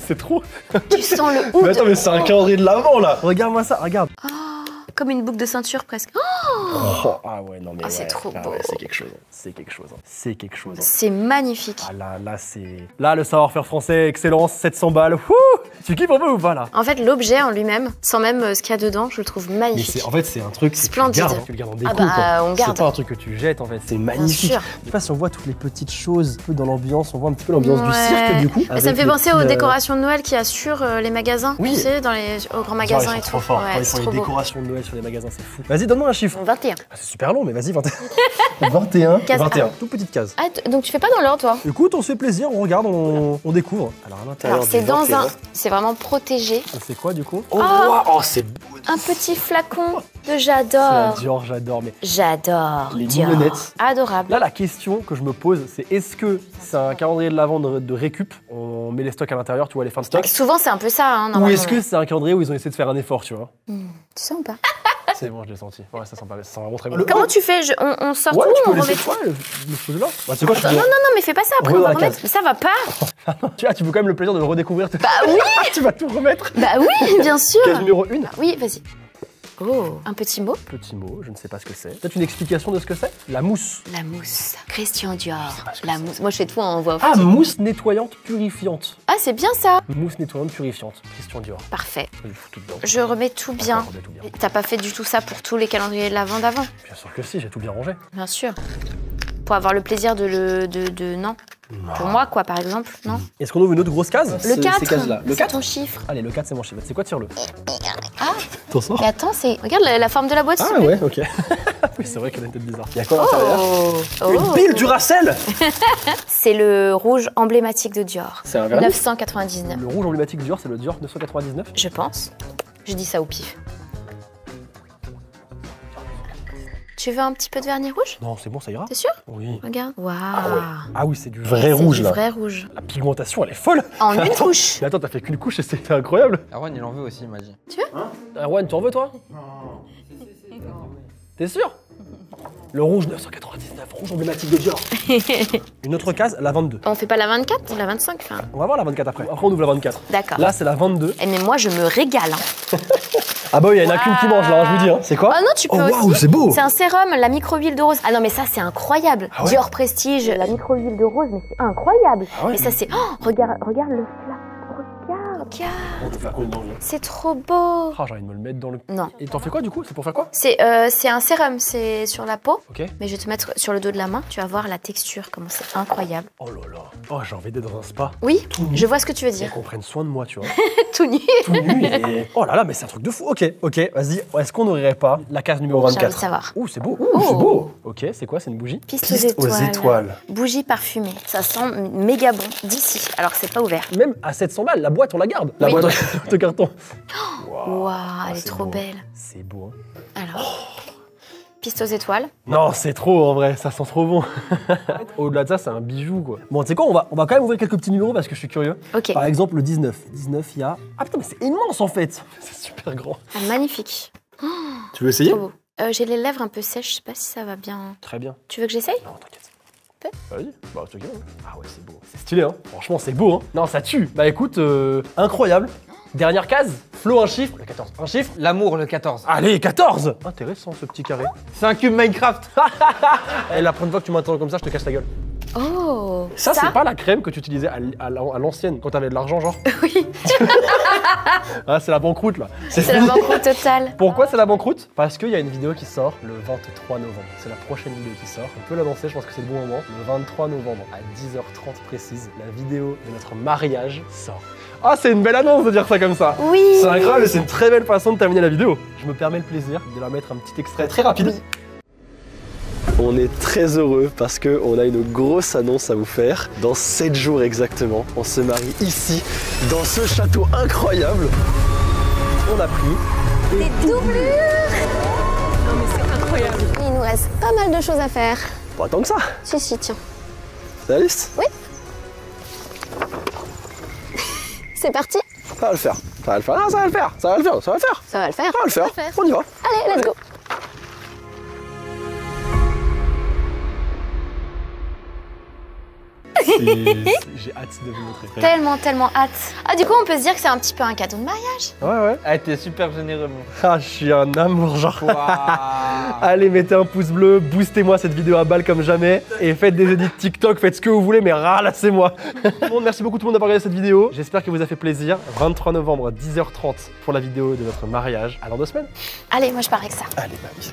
C'est trop. tu sens le oud. Mais attends, mais c'est un calendrier de l'avant, là. Regarde-moi ça, regarde. Comme une boucle de ceinture presque. Oh, Oh, ah ouais, non mais Ah, c'est ouais, trop là, beau. ouais, c'est quelque chose. C'est quelque chose. C'est quelque chose. c'est magnifique. Ah là, c'est... Là, le savoir-faire français, excellence, 700 balles. Wouh! Tu kiffes un peu ou pas, là? En fait, l'objet en lui-même, sans même ce qu'il y a dedans, je le trouve Mais magnifique. en fait, c'est un truc que Splendide. tu gardes, hein. Tu le gardes en déco, Ah bah, quoi. on garde. C'est pas un truc que tu jettes, en fait. C'est magnifique. sûr. Je sais pas si on voit toutes les petites choses un peu dans l'ambiance. On voit un petit peu l'ambiance du Ouais. cirque, du coup. Mais ça me avec fait les penser petits, aux décorations de Noël qu'il y a sur les magasins. Oui. Tu sais, aux grands Genre, magasins ils et sont tout. trop forts. Ouais, Quand ils c'est font les trop beau. décorations de Noël sur les magasins, c'est fou. Vas-y, donne-moi un chiffre. 21. Ah, c'est super long, mais vas-y, 21. 21. Case 21. A. Toute petite case. Ah, donc tu fais pas dans l'ordre, toi? Écoute, on se fait plaisir, on regarde, on découvre. Alors, à l'intérieur. Alors, c'est du dans 21, un. C'est vraiment protégé. c'est quoi du coup? Oh, Ah. wow, oh c'est beau. Un petit flacon de C'est la j'adore. Dior, j'adore. Mais J'adore. Les Dior. mignonnettes. Adorable. là, la question que je me pose, c'est est-ce que c'est un calendrier de l'Avent de récup? On met les stocks à l'intérieur, tu vois, les fins de stock. Souvent, c'est un peu ça, hein, Ou normalement. est-ce que c'est un calendrier où ils ont essayé de faire un effort, tu vois? Tu sais ou pas? C'est bon, je l'ai senti. Ouais, ça sent vraiment très bon. Comment tu fais? On sort Ouais, tout, tu peux on laisser remet tout? le poser là. Bah, c'est quoi, Non, mais fais pas ça, après Remets on va dans la remettre. Mais ça va pas. tu veux quand même le plaisir de le redécouvrir. Bah oui. Tu vas tout remettre. Bah oui, bien sûr. Case numéro 1. Oui, vas-y. Oh, un petit mot. Petit mot, je ne sais pas ce que c'est. Peut-être une explication de ce que c'est? La mousse. La mousse. Christian Dior. La mousse. Moi, je fais tout en voix off. Ah, mousse nettoyante purifiante. Ah, c'est bien ça. Mousse nettoyante purifiante. Christian Dior. Parfait. Je fous tout dedans. Je remets tout bien. D'accord, remets tout bien. T'as pas fait du tout ça pour tous les calendriers de l'avant d'avant? Bien sûr que si, j'ai tout bien rangé. Bien sûr. Pour avoir le plaisir de non. Pour moi, quoi, par exemple, non? Est-ce qu'on ouvre une autre grosse case? Le 4. Ces cases-là. Le C'est 4? ton chiffre. Allez, le 4, c'est mon chiffre. C'est quoi, tire-le? Ah, T'en sors? mais attends, c'est. Regarde la forme de la boîte. s'il te Ah plaît. ouais, ok. Oui, c'est vrai qu'elle a une tête bizarre. Il y a quoi à l'intérieur? Oh. Une pile Duracell. C'est le rouge emblématique de Dior. C'est un vernis. 999. Le rouge emblématique Dior, c'est le Dior 999. Je pense. Je dis ça au pif. Tu veux un petit peu de vernis rouge? Non, c'est bon, ça ira. T'es sûr? Oui. Regarde. Waouh. Ah oui, c'est du vrai C'est rouge du là. vrai rouge. La pigmentation, elle est folle. En une Attends. couche. Mais attends, t'as fait qu'une couche et c'était incroyable. Erwan, il en veut aussi, il m'a dit. Erwan, tu en veux toi? T'es sûr? Le rouge 999, rouge emblématique de Dior. Une autre case, la 22. On fait pas la 24 ou la 25 enfin. On va voir la 24 après. Après, on ouvre la 24. D'accord. Là, c'est la 22. Eh, mais moi, je me régale. Hein. Ah bah oui, il y en a qu'une qui mange là, je vous dis. Hein. C'est quoi? Ah non, tu peux Oh aussi. waouh, c'est beau. C'est un sérum, la micro-huile de rose. Ah non, mais ça, c'est incroyable. Ah ouais Dior Prestige, la micro-huile de rose, mais c'est incroyable. Ah ouais, mais ça, c'est. Oh, regarde le flac. Regarde. On te fait quoi dedans, là? C'est trop beau. Ah, j'ai envie de me le mettre dans le... Non. Et t'en fais quoi du coup? C'est pour faire quoi? C'est un sérum, c'est sur la peau. Ok. Mais je vais te mettre sur le dos de la main. Tu vas voir la texture, comment c'est incroyable. Oh là là. Oh, j'ai envie d'être dans un spa. Oui, nu. je vois ce que tu veux Et dire. qu'on prenne soin de moi, tu vois. Tout nu. Tout nu et... Oh là là, mais c'est un truc de fou. Ok, vas-y. Est-ce qu'on n'ouvrirait pas la case numéro J'ai envie 24? de savoir. Ouh, c'est beau. Ouh. C'est beau. Ok, c'est quoi? C'est une bougie? Piste aux étoiles. Bougie parfumée. Ça sent méga bon d'ici, alors que c'est pas ouvert. Même à 700 balles, la boîte, on la garde. La Oui. boîte de carton. Waouh, elle est c'est trop beau. belle. C'est beau. Hein. Alors, piste aux étoiles. Non, c'est trop en vrai, ça sent trop bon. Au-delà de ça, c'est un bijou quoi. Bon, tu sais quoi, on va quand même ouvrir quelques petits numéros parce que je suis curieux. Ok. Par exemple, le 19. 19, il y a. Ah putain, mais c'est immense en fait. C'est super grand. Ah, magnifique. Tu veux essayer? Trop beau. J'ai les lèvres un peu sèches, je sais pas si ça va bien. Très bien. Tu veux que j'essaye? Non, t'inquiète. Vas-y, bah c'est ok. Hein. Ah ouais, c'est beau. C'est stylé, hein. Franchement, c'est beau, hein. Non, ça tue. Bah écoute, incroyable. Dernière case, Flo, un chiffre. Le 14. Un chiffre. L'amour, le 14. Allez, 14. Intéressant ce petit carré. C'est un cube Minecraft. Et la prochaine fois que tu m'entends comme ça, je te casse la gueule. Oh. Ça, c'est pas la crème que tu utilisais à l'ancienne quand t'avais de l'argent, genre? Oui. Ah, c'est la banqueroute là. C'est la banqueroute totale. Pourquoi c'est la banqueroute? Parce qu'il y a une vidéo qui sort le 23 novembre. C'est la prochaine vidéo qui sort. On peut l'annoncer, je pense que c'est le bon moment. Le 23 novembre à 10h30 précise, la vidéo de notre mariage sort. Ah, c'est une belle annonce de dire ça comme ça. Oui. C'est incroyable et c'est une très belle façon de terminer la vidéo. Je me permets le plaisir de leur mettre un petit extrait très rapide. On est très heureux parce qu'on a une grosse annonce à vous faire. Dans 7 jours exactement, on se marie ici, dans ce château incroyable. On a pris Des doublures. Non mais c'est incroyable. Il nous reste pas mal de choses à faire. pas tant que ça. Si, tiens. C'est la liste? Oui. C'est parti. Ça va le faire. Ça va le faire. Ah, ça va le faire. Ça va le faire. Ça va le faire. Ça va le faire. Ça va le faire. On y va. Allez, let's go. J'ai hâte de vous montrer. Tellement hâte. Ah, du coup, on peut se dire que c'est un petit peu un cadeau de mariage. Ouais. Ah, t'es super généreux, mon. Ah, je suis un amour, genre. Waouh. Allez, mettez un pouce bleu, boostez-moi cette vidéo à balle comme jamais et faites des edits TikTok, faites ce que vous voulez, mais ralassez-moi. Bon, merci beaucoup tout le monde d'avoir regardé cette vidéo. J'espère qu'elle vous a fait plaisir. 23 novembre, 10h30 pour la vidéo de notre mariage. À dans 2 semaines. Allez, moi je pars avec ça. Allez, mamie.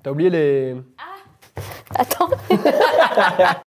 T'as oublié les... Attends.